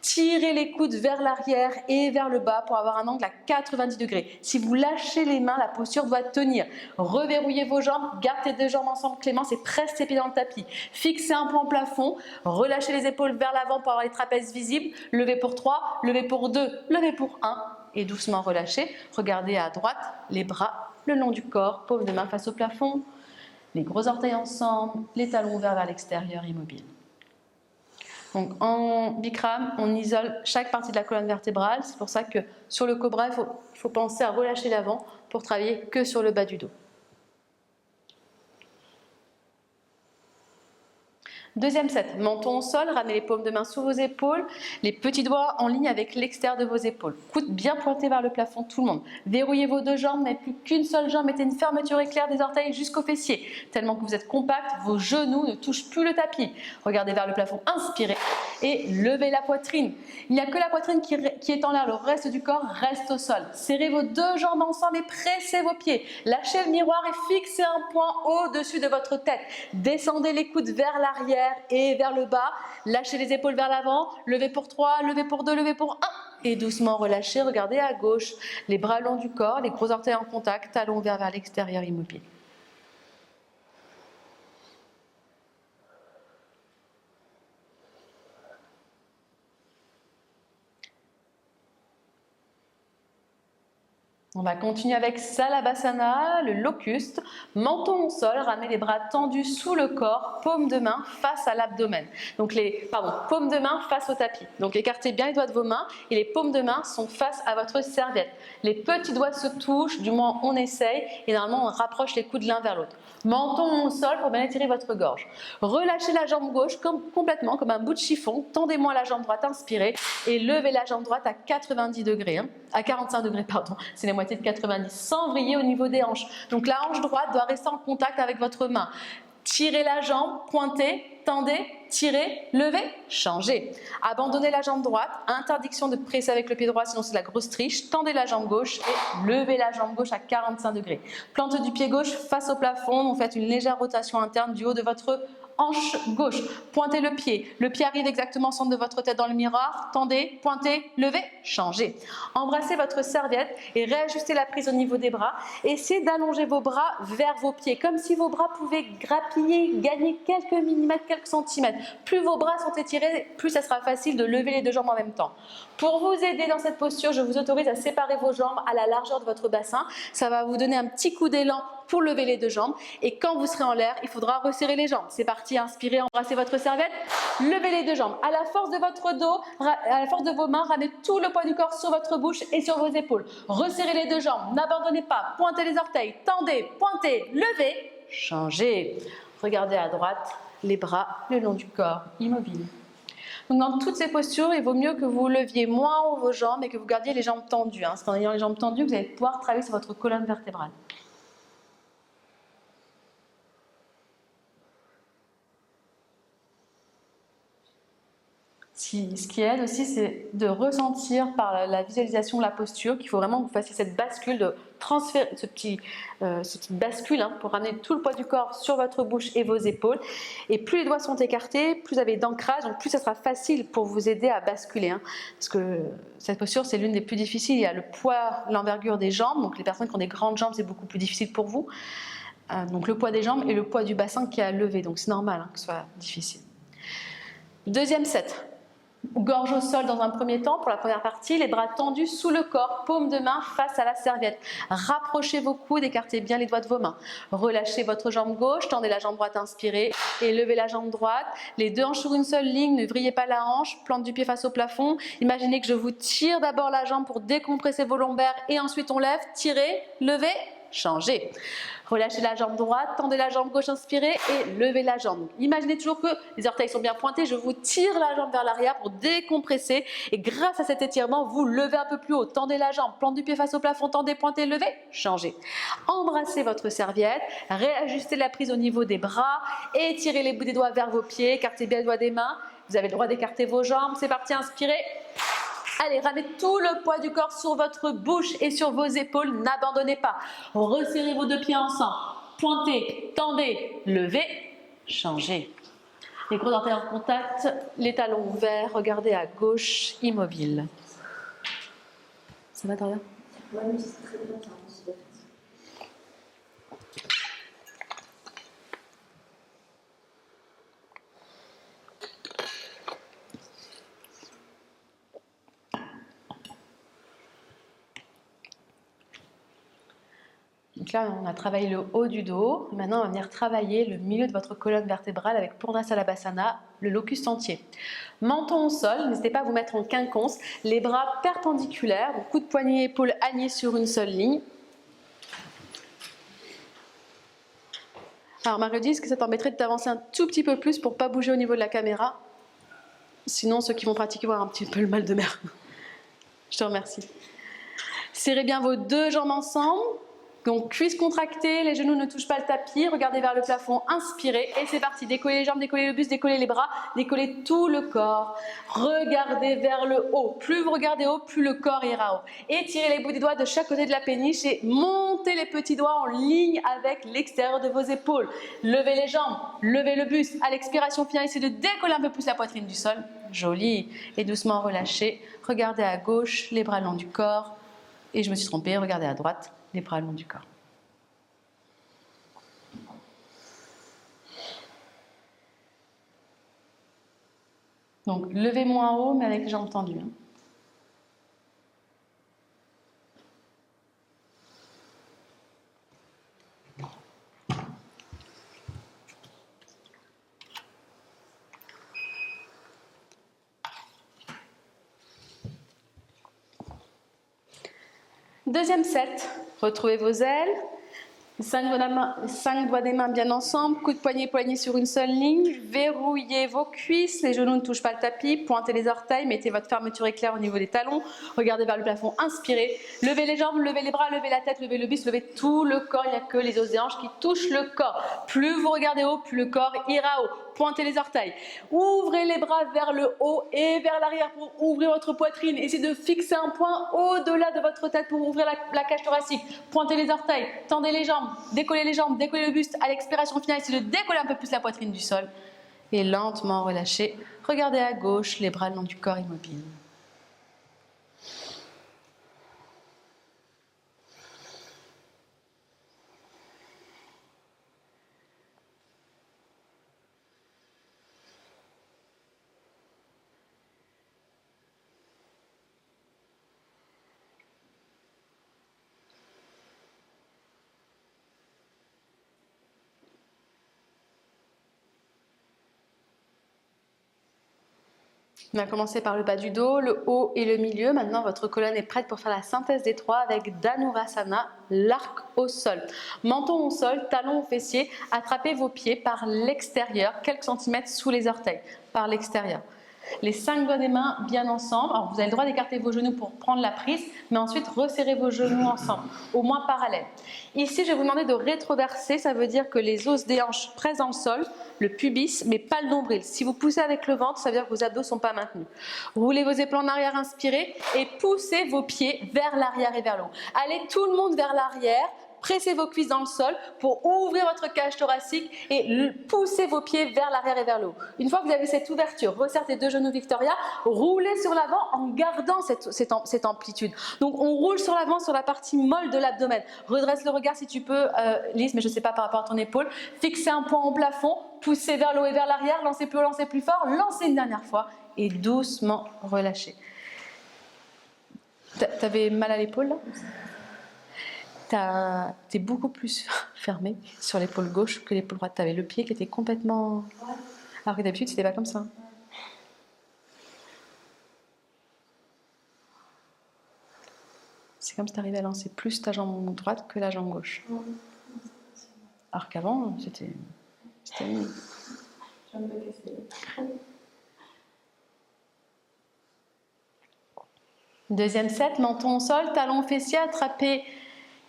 Tirez les coudes vers l'arrière et vers le bas pour avoir un angle à 90 degrés. Si vous lâchez les mains, la posture doit tenir. Reverrouillez vos jambes, gardez tes deux jambes ensemble, Clémence, et presse tes pieds dans le tapis. Fixez un point plafond, relâchez les épaules vers l'avant pour avoir les trapèzes visibles. Levez pour 3, levez pour 2, levez pour 1 et doucement relâchez. Regardez à droite, les bras le long du corps, paume de main face au plafond, les gros orteils ensemble, les talons ouverts vers l'extérieur, immobile. Donc en Bikram, on isole chaque partie de la colonne vertébrale. C'est pour ça que sur le cobra, il faut penser à relâcher l'avant pour travailler que sur le bas du dos. Deuxième set, menton au sol, ramenez les paumes de main sous vos épaules, les petits doigts en ligne avec l'extérieur de vos épaules. Coudes bien pointés vers le plafond, tout le monde. Verrouillez vos deux jambes, n'avez plus qu'une seule jambe, mettez une fermeture éclair des orteils jusqu'aux fessiers. Tellement que vous êtes compact, vos genoux ne touchent plus le tapis. Regardez vers le plafond, inspirez et levez la poitrine. Il n'y a que la poitrine qui est en l'air, le reste du corps reste au sol. Serrez vos deux jambes ensemble et pressez vos pieds. Lâchez le miroir et fixez un point au-dessus de votre tête. Descendez les coudes vers l'arrière et vers le bas, lâchez les épaules vers l'avant, levez pour 3, levez pour 2, levez pour 1 et doucement relâchez, regardez à gauche, les bras long du corps, les gros orteils en contact, talons ouverts vers l'extérieur, immobile. On va continuer avec Salabhasana, le locuste, menton au sol, ramenez les bras tendus sous le corps, paume de main face à l'abdomen. Donc paume de main face au tapis. Donc écartez bien les doigts de vos mains et les paumes de main sont face à votre serviette. Les petits doigts se touchent, du moins on essaye, et normalement on rapproche les coudes l'un vers l'autre. Menton au sol pour bien étirer votre gorge. Relâchez la jambe gauche complètement comme un bout de chiffon. Tendez moins la jambe droite, inspirez et levez la jambe droite à 90 degrés, à 45 degrés, pardon. C'est les moitiés de 90, sans vriller au niveau des hanches. Donc la hanche droite doit rester en contact avec votre main. Tirez la jambe, pointez, tendez, tirez, levez, changez. Abandonnez la jambe droite, interdiction de presser avec le pied droit, sinon c'est la grosse triche. Tendez la jambe gauche et levez la jambe gauche à 45 degrés. Plante du pied gauche face au plafond, donc faites une légère rotation interne du haut de votre hanche gauche. Pointez le pied arrive exactement au centre de votre tête dans le miroir. Tendez, pointez, levez, changez. Embrassez votre serviette et réajustez la prise au niveau des bras. Essayez d'allonger vos bras vers vos pieds, comme si vos bras pouvaient grappiller, gagner quelques millimètres, quelques centimètres. Plus vos bras sont étirés, plus ça sera facile de lever les deux jambes en même temps. Pour vous aider dans cette posture, je vous autorise à séparer vos jambes à la largeur de votre bassin. Ça va vous donner un petit coup d'élan pour lever les deux jambes. Et quand vous serez en l'air, il faudra resserrer les jambes. C'est parti, inspirez, embrassez votre serviette. Levez les deux jambes. À la force de votre dos, à la force de vos mains, ramenez tout le poids du corps sur votre bouche et sur vos épaules. Resserrez les deux jambes. N'abandonnez pas. Pointez les orteils. Tendez, pointez, levez. Changez. Regardez à droite, les bras le long du corps, immobile. Donc dans toutes ces postures, il vaut mieux que vous leviez moins haut vos jambes et que vous gardiez les jambes tendues. C'est en ayant les jambes tendues que vous allez pouvoir travailler sur votre colonne vertébrale. Ce qui aide aussi, c'est de ressentir par la visualisation de la posture qu'il faut vraiment que vous fassiez cette bascule, de transférer cette petite bascule pour ramener tout le poids du corps sur votre bouche et vos épaules. Et plus les doigts sont écartés, plus vous avez d'ancrage, donc plus ça sera facile pour vous aider à basculer. Parce que cette posture, c'est l'une des plus difficiles. Il y a le poids, l'envergure des jambes, donc les personnes qui ont des grandes jambes, c'est beaucoup plus difficile pour vous. Donc le poids des jambes et le poids du bassin qui est à lever, donc c'est normal que ce soit difficile. Deuxième set. Gorge au sol dans un premier temps pour la première partie, les bras tendus sous le corps, paume de main face à la serviette. Rapprochez vos coudes, écartez bien les doigts de vos mains. Relâchez votre jambe gauche, tendez la jambe droite, inspirez et levez la jambe droite. Les deux hanches sur une seule ligne, ne vrillez pas la hanche, plante du pied face au plafond. Imaginez que je vous tire d'abord la jambe pour décompresser vos lombaires et ensuite on lève, tirez, levez, changez. Relâchez la jambe droite, tendez la jambe gauche, inspirez et levez la jambe. Imaginez toujours que les orteils sont bien pointés, je vous tire la jambe vers l'arrière pour décompresser et grâce à cet étirement, vous levez un peu plus haut, tendez la jambe, plante du pied face au plafond, tendez, pointez, levez, changez. Embrassez votre serviette, réajustez la prise au niveau des bras, étirez les bouts des doigts vers vos pieds, écartez bien les doigts des mains, vous avez le droit d'écarter vos jambes, c'est parti, inspirez. Allez, ramenez tout le poids du corps sur votre bouche et sur vos épaules, n'abandonnez pas. Resserrez vos deux pieds ensemble, pointez, tendez, levez, changez. Les gros orteils en contact, les talons ouverts, regardez à gauche, immobile. Ça va, Daria? Oui, mais c'est très bien, ça avance bien. Donc là, on a travaillé le haut du dos. Maintenant, on va venir travailler le milieu de votre colonne vertébrale avec Purnasarabhasana, le locus entier. Menton au sol, n'hésitez pas à vous mettre en quinconce, les bras perpendiculaires, donc coude poignet, épaules alignés sur une seule ligne. Alors Marie-Odile, est-ce que ça t'embêterait de t'avancer un tout petit peu plus pour ne pas bouger au niveau de la caméra? Sinon, ceux qui vont pratiquer vont avoir un petit peu le mal de mer. Je te remercie. Serrez bien vos deux jambes ensemble. Donc cuisses contractées, les genoux ne touchent pas le tapis, regardez vers le plafond, inspirez et c'est parti. Décollez les jambes, décollez le buste, décollez les bras, décollez tout le corps. Regardez vers le haut. Plus vous regardez haut, plus le corps ira haut. Étirez les bouts des doigts de chaque côté de la péniche et montez les petits doigts en ligne avec l'extérieur de vos épaules. Levez les jambes, levez le buste. À l'expiration finale, essayez de décoller un peu plus la poitrine du sol. Joli. Et doucement relâchez. Regardez à gauche, les bras le long du corps. Et je me suis trompée, regardez à droite. Les bras le long du corps. Donc, levez moins haut, mais avec les jambes tendues. Deuxième set, retrouvez vos ailes, 5 doigts des mains bien ensemble, coup de poignet sur une seule ligne, verrouillez vos cuisses, les genoux ne touchent pas le tapis, pointez les orteils, mettez votre fermeture éclair au niveau des talons, regardez vers le plafond, inspirez, levez les jambes, levez les bras, levez la tête, levez le buste, levez tout le corps, il n'y a que les os et hanches qui touchent le corps. Plus vous regardez haut, plus le corps ira haut. Pointez les orteils, ouvrez les bras vers le haut et vers l'arrière pour ouvrir votre poitrine. Essayez de fixer un point au-delà de votre tête pour ouvrir la cage thoracique. Pointez les orteils, tendez les jambes, décollez le buste. À l'expiration finale, essayez de décoller un peu plus la poitrine du sol. Et lentement relâchez. Regardez à gauche, les bras le long du corps immobile. On va commencer par le bas du dos, le haut et le milieu. Maintenant, votre colonne est prête pour faire la synthèse des trois avec Dhanurasana, l'arc au sol. Menton au sol, talon au fessier. Attrapez vos pieds par l'extérieur, quelques centimètres sous les orteils, par l'extérieur. Les 5 doigts des mains bien ensemble. Alors, vous avez le droit d'écarter vos genoux pour prendre la prise, mais ensuite resserrez vos genoux ensemble, au moins parallèles. Ici, je vais vous demander de rétroverser, ça veut dire que les os des hanches pressent dans le sol, le pubis, mais pas le nombril. Si vous poussez avec le ventre, ça veut dire que vos abdos ne sont pas maintenus. Roulez vos épaules en arrière, inspirez, et poussez vos pieds vers l'arrière et vers le haut. Allez tout le monde vers l'arrière. Pressez vos cuisses dans le sol pour ouvrir votre cage thoracique et poussez vos pieds vers l'arrière et vers le haut. Une fois que vous avez cette ouverture, resserrez les deux genoux Victoria, roulez sur l'avant en gardant cette amplitude. Donc on roule sur l'avant sur la partie molle de l'abdomen. Redresse le regard si tu peux, Lise, mais je ne sais pas par rapport à ton épaule. Fixez un point au plafond, poussez vers le haut et vers l'arrière, lancez plus haut, lancez plus fort, lancez une dernière fois et doucement relâchez. T'avais mal à l'épaule là ? T'es beaucoup plus fermé sur l'épaule gauche que l'épaule droite. T'avais le pied qui était complètement... Alors que d'habitude, c'était pas comme ça. C'est comme si t'arrivais à lancer plus ta jambe droite que la jambe gauche. Alors qu'avant, c'était... Deuxième set, menton au sol, talon fessier, attrapez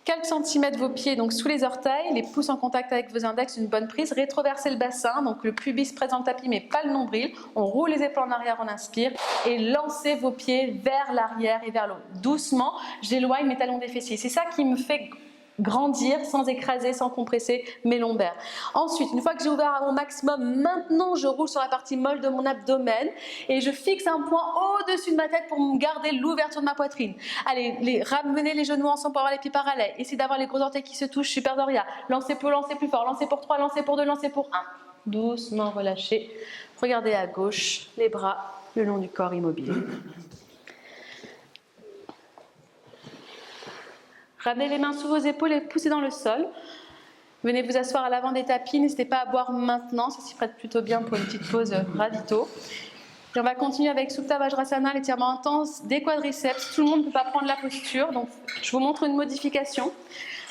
quelques centimètres vos pieds donc sous les orteils, les pouces en contact avec vos index, une bonne prise, rétroversez le bassin, donc le pubis près dans le tapis mais pas le nombril, on roule les épaules en arrière, on inspire et lancez vos pieds vers l'arrière et vers le haut. Doucement, j'éloigne mes talons des fessiers, c'est ça qui me fait grandir sans écraser, sans compresser mes lombaires. Ensuite, une fois que j'ai ouvert à mon maximum, maintenant je roule sur la partie molle de mon abdomen et je fixe un point au-dessus de ma tête pour garder l'ouverture de ma poitrine. Allez, ramenez les genoux ensemble pour avoir les pieds parallèles. Essayez d'avoir les gros orteils qui se touchent, super Doria. Lancez plus fort, lancez pour 3, lancez pour 2, lancez pour 1. Doucement relâchez. Regardez à gauche, les bras le long du corps immobile. Ramenez les mains sous vos épaules et poussez dans le sol. Venez vous asseoir à l'avant des tapis. N'hésitez pas à boire maintenant. Ça s'y prête plutôt bien pour une petite pause ravito. Et on va continuer avec Supta Vajrasana, l'étirement intense des quadriceps. Tout le monde ne peut pas prendre la posture. Donc, je vous montre une modification.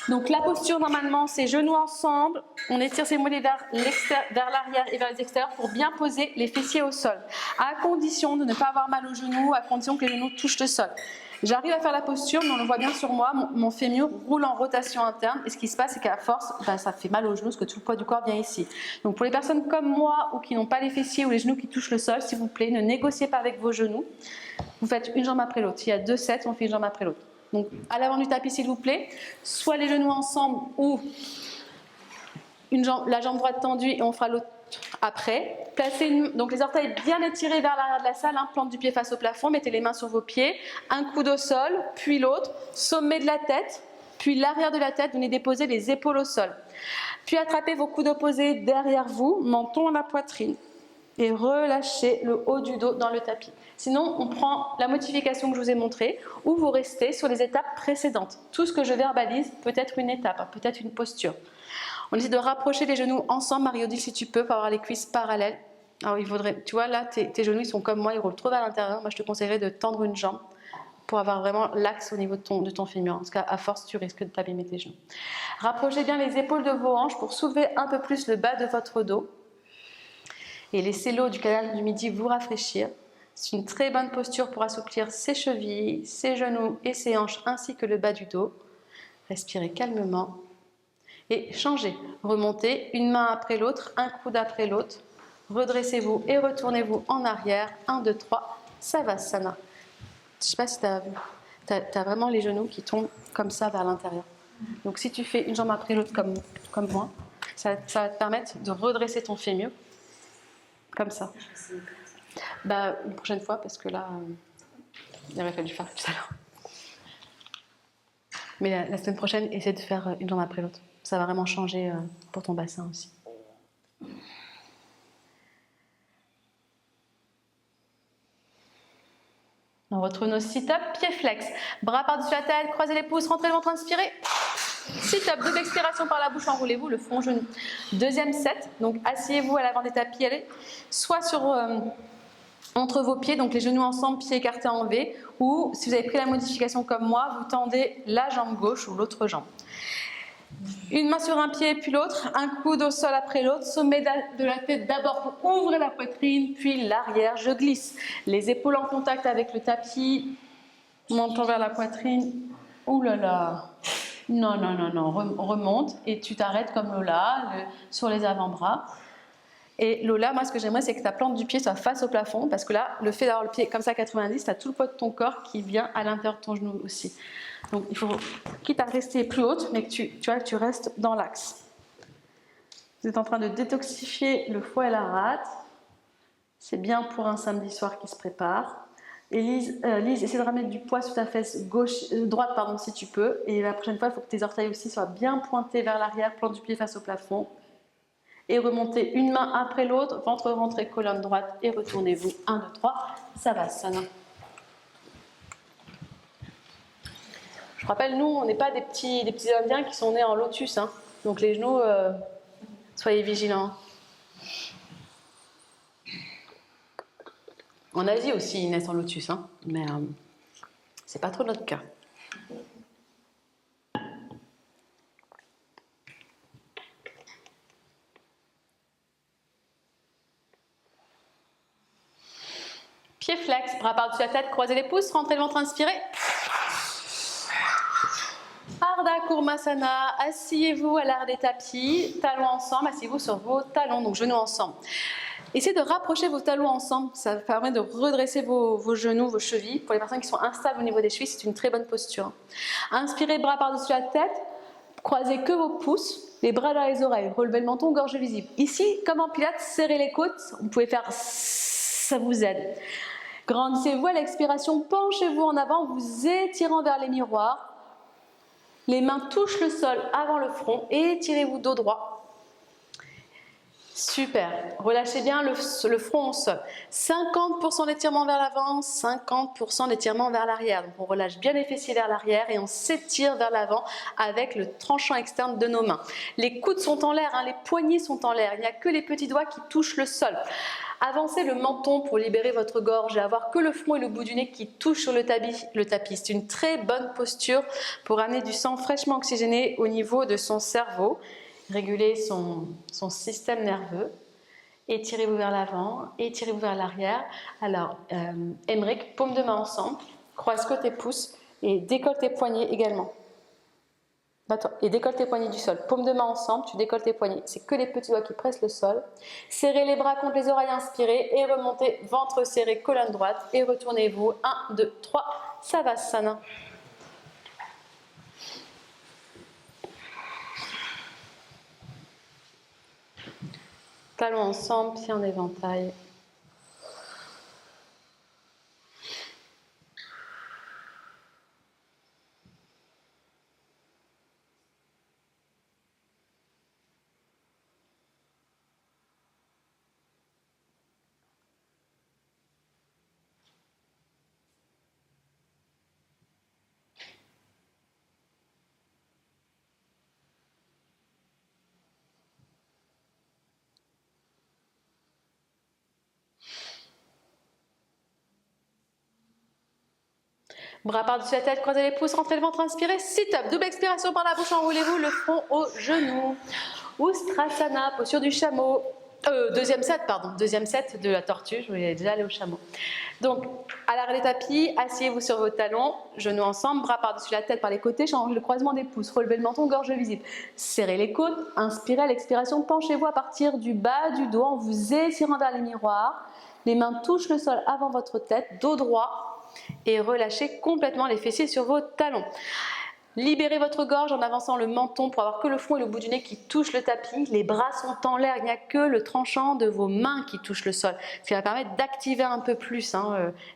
Donc, la posture, normalement, c'est genoux ensemble. On étire ses mollets vers l'arrière et vers les extérieurs pour bien poser les fessiers au sol. À condition de ne pas avoir mal aux genoux, à condition que les genoux touchent le sol. J'arrive à faire la posture, mais on le voit bien sur moi, mon fémur roule en rotation interne. Et ce qui se passe, c'est qu'à force, ça fait mal aux genoux, parce que tout le poids du corps vient ici. Donc pour les personnes comme moi, ou qui n'ont pas les fessiers ou les genoux qui touchent le sol, s'il vous plaît, ne négociez pas avec vos genoux. Vous faites une jambe après l'autre. Il y a 2 sets, on fait une jambe après l'autre. Donc à l'avant du tapis, s'il vous plaît, soit les genoux ensemble, ou la jambe droite tendue, et on fera l'autre après. Placez donc les orteils bien étirés vers l'arrière de la salle, plante du pied face au plafond, mettez les mains sur vos pieds, un coude au sol, puis l'autre, sommet de la tête, puis l'arrière de la tête, venez déposer les épaules au sol. Puis attrapez vos coudes opposés derrière vous, menton à la poitrine, et relâchez le haut du dos dans le tapis. Sinon, on prend la modification que je vous ai montrée, ou vous restez sur les étapes précédentes. Tout ce que je verbalise peut être une étape, peut être une posture. On essaie de rapprocher les genoux ensemble, Marie-Odile, si tu peux, pour avoir les cuisses parallèles. Alors, il faudrait, tu vois, là, tes genoux, ils sont comme moi, ils roulent trop vers l'intérieur. Moi, je te conseillerais de tendre une jambe pour avoir vraiment l'axe au niveau de ton fémur. En tout cas, à force, tu risques de t'abîmer tes genoux. Rapprochez bien les épaules de vos hanches pour soulever un peu plus le bas de votre dos. Et laissez l'eau du canal du midi vous rafraîchir. C'est une très bonne posture pour assouplir ses chevilles, ses genoux et ses hanches, ainsi que le bas du dos. Respirez calmement. Et changez, remontez une main après l'autre, un coude après l'autre, redressez-vous et retournez-vous en arrière, 1, 2, 3, Savasana. Je ne sais pas si tu as vu, tu as vraiment les genoux qui tombent comme ça vers l'intérieur. Donc si tu fais une jambe après l'autre comme moi, ça va te permettre de redresser ton fémur, comme ça. Une prochaine fois, parce que là, il aurait fallu faire tout à l'heure. Mais la semaine prochaine, essaie de faire une jambe après l'autre. Ça va vraiment changer pour ton bassin aussi. On retrouve nos sit-up, pieds flex. Bras par-dessus la tête, croisez les pouces, rentrez le ventre, inspirez. Sit-up, 2 expirations par la bouche, enroulez-vous, le front genou. Deuxième set, donc asseyez-vous à l'avant des tapis, allez soit sur entre vos pieds, donc les genoux ensemble, pieds écartés en V, ou si vous avez pris la modification comme moi, vous tendez la jambe gauche ou l'autre jambe. Une main sur un pied puis l'autre, un coude au sol après l'autre, sommet de la tête d'abord pour ouvrir la poitrine, puis l'arrière, je glisse. Les épaules en contact avec le tapis, menton vers la poitrine. Ouh là là, non, non, non, non, remonte et tu t'arrêtes comme Lola, sur les avant-bras. Et Lola, moi ce que j'aimerais c'est que ta plante du pied soit face au plafond, parce que là, le fait d'avoir le pied comme ça à 90, tu as tout le poids de ton corps qui vient à l'intérieur de ton genou aussi. Donc il faut, quitte à rester plus haute, mais que tu restes dans l'axe. Vous êtes en train de détoxifier le foie et la rate. C'est bien pour un samedi soir qui se prépare. Et Lise, essaie de ramener du poids sur ta fesse droite si tu peux. Et la prochaine fois, il faut que tes orteils aussi soient bien pointés vers l'arrière, plante du pied face au plafond. Et remontez une main après l'autre, ventre rentré, colonne droite et retournez-vous. 1, 2, 3, Savasana. Je rappelle, nous, on n'est pas des petits Indiens qui sont nés en lotus, hein. Donc les genoux, soyez vigilants. En Asie aussi, ils naissent en lotus, hein. Mais c'est pas trop notre cas. Pied flex, bras par-dessus la tête, croisez les pouces, rentrez le ventre, inspirez. Ardha Kurmasana, asseyez-vous à l'arrière des tapis, talons ensemble, asseyez-vous sur vos talons, donc genoux ensemble. Essayez de rapprocher vos talons ensemble, ça permet de redresser vos genoux, vos chevilles. Pour les personnes qui sont instables au niveau des chevilles, c'est une très bonne posture. Inspirez, bras par-dessus la tête, croisez que vos pouces, les bras dans les oreilles, relevez le menton, gorge visible. Ici, comme en pilates, serrez les côtes, vous pouvez faire ça vous aide. Grandissez-vous à l'expiration, penchez-vous en avant, vous étirant vers les miroirs. Les mains touchent le sol avant le front et étirez-vous dos droit. Super. Relâchez bien le front au sol. 50% d'étirement vers l'avant, 50% d'étirement vers l'arrière. Donc on relâche bien les fessiers vers l'arrière et on s'étire vers l'avant avec le tranchant externe de nos mains. Les coudes sont en l'air, hein, les poignets sont en l'air. Il n'y a que les petits doigts qui touchent le sol. Avancez le menton pour libérer votre gorge et avoir que le front et le bout du nez qui touchent sur le tapis. C'est une très bonne posture pour amener du sang fraîchement oxygéné au niveau de son cerveau, réguler son système nerveux. Étirez-vous vers l'avant, étirez-vous vers l'arrière. Alors, Emmerich, paume de main ensemble, croise côté pouce et décolle tes poignets également. Et décolle tes poignets du sol. Paume de main ensemble, tu décolles tes poignets. C'est que les petits doigts qui pressent le sol. Serrez les bras contre les oreilles, inspirez et remontez, ventre serré, colonne droite et retournez-vous. 1, 2, 3, Savasana. Talons ensemble, pieds en éventail. Bras par-dessus la tête, croisez les pouces, rentrez le ventre, inspirez, sit-up, double expiration par la bouche, enroulez-vous le front au genou. Ustrasana, posture du chameau. Deuxième set de la tortue, je voulais déjà aller au chameau. Donc, à l'arrière des tapis, asseyez-vous sur vos talons, genoux ensemble, bras par-dessus la tête par les côtés, change le croisement des pouces, relevez le menton, gorge visible. Serrez les côtes, inspirez à l'expiration, penchez-vous à partir du bas du dos en vous étirant vers les miroirs. Les mains touchent le sol avant votre tête, dos droit. Et relâchez complètement les fessiers sur vos talons. Libérez votre gorge en avançant le menton pour avoir que le front et le bout du nez qui touchent le tapis. Les bras sont en l'air, il n'y a que le tranchant de vos mains qui touche le sol. Ce qui va permettre d'activer un peu plus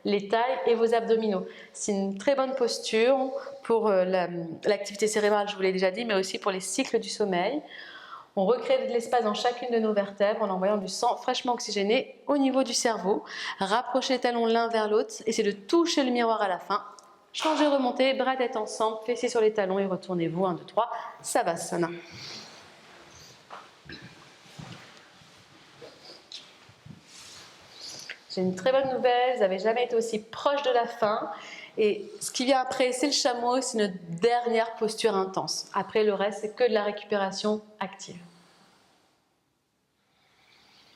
les tailles et vos abdominaux. C'est une très bonne posture pour l'activité cérébrale, je vous l'ai déjà dit, mais aussi pour les cycles du sommeil. On recrée de l'espace dans chacune de nos vertèbres en envoyant du sang fraîchement oxygéné au niveau du cerveau. Rapprochez les talons l'un vers l'autre, essayez de toucher le miroir à la fin. Changez, remontez, bras tête ensemble, fessiers sur les talons et retournez-vous. 1, 2, 3, Savasana. J'ai une très bonne nouvelle, vous n'avez jamais été aussi proche de la fin. Et ce qui vient après, c'est le chameau, c'est une dernière posture intense. Après, le reste, c'est que de la récupération active.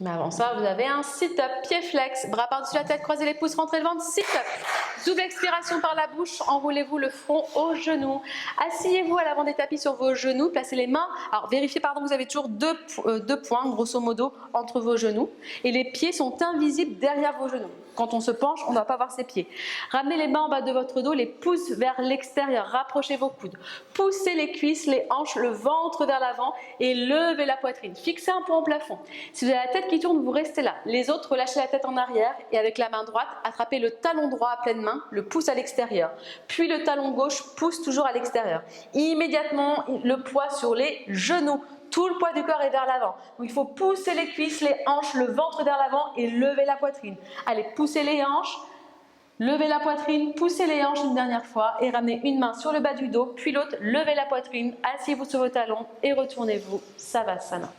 Mais avant ça, vous avez un sit-up, pied flex, bras par-dessus la tête, croisez les pouces, rentrez le ventre, sit-up. Double expiration par la bouche, enroulez-vous le front aux genoux. Asseyez-vous à l'avant des tapis sur vos genoux, placez les mains. Alors vérifiez, pardon, vous avez toujours deux points, grosso modo, entre vos genoux. Et les pieds sont invisibles derrière vos genoux. Quand on se penche, on ne va pas voir ses pieds. Ramenez les mains en bas de votre dos, les pouces vers l'extérieur, rapprochez vos coudes. Poussez les cuisses, les hanches, le ventre vers l'avant et levez la poitrine. Fixez un point au plafond. Si vous avez la tête qui tourne, vous restez là. Les autres, relâchez la tête en arrière et avec la main droite, attrapez le talon droit à pleine main, le pouce à l'extérieur. Puis le talon gauche pousse toujours à l'extérieur. Immédiatement, le poids sur les genoux. Tout le poids du corps est vers l'avant. Donc il faut pousser les cuisses, les hanches, le ventre vers l'avant et lever la poitrine. Allez, poussez les hanches, levez la poitrine, poussez les hanches une dernière fois et ramenez une main sur le bas du dos, puis l'autre, levez la poitrine, asseyez-vous sur vos talons et retournez-vous. Savasana.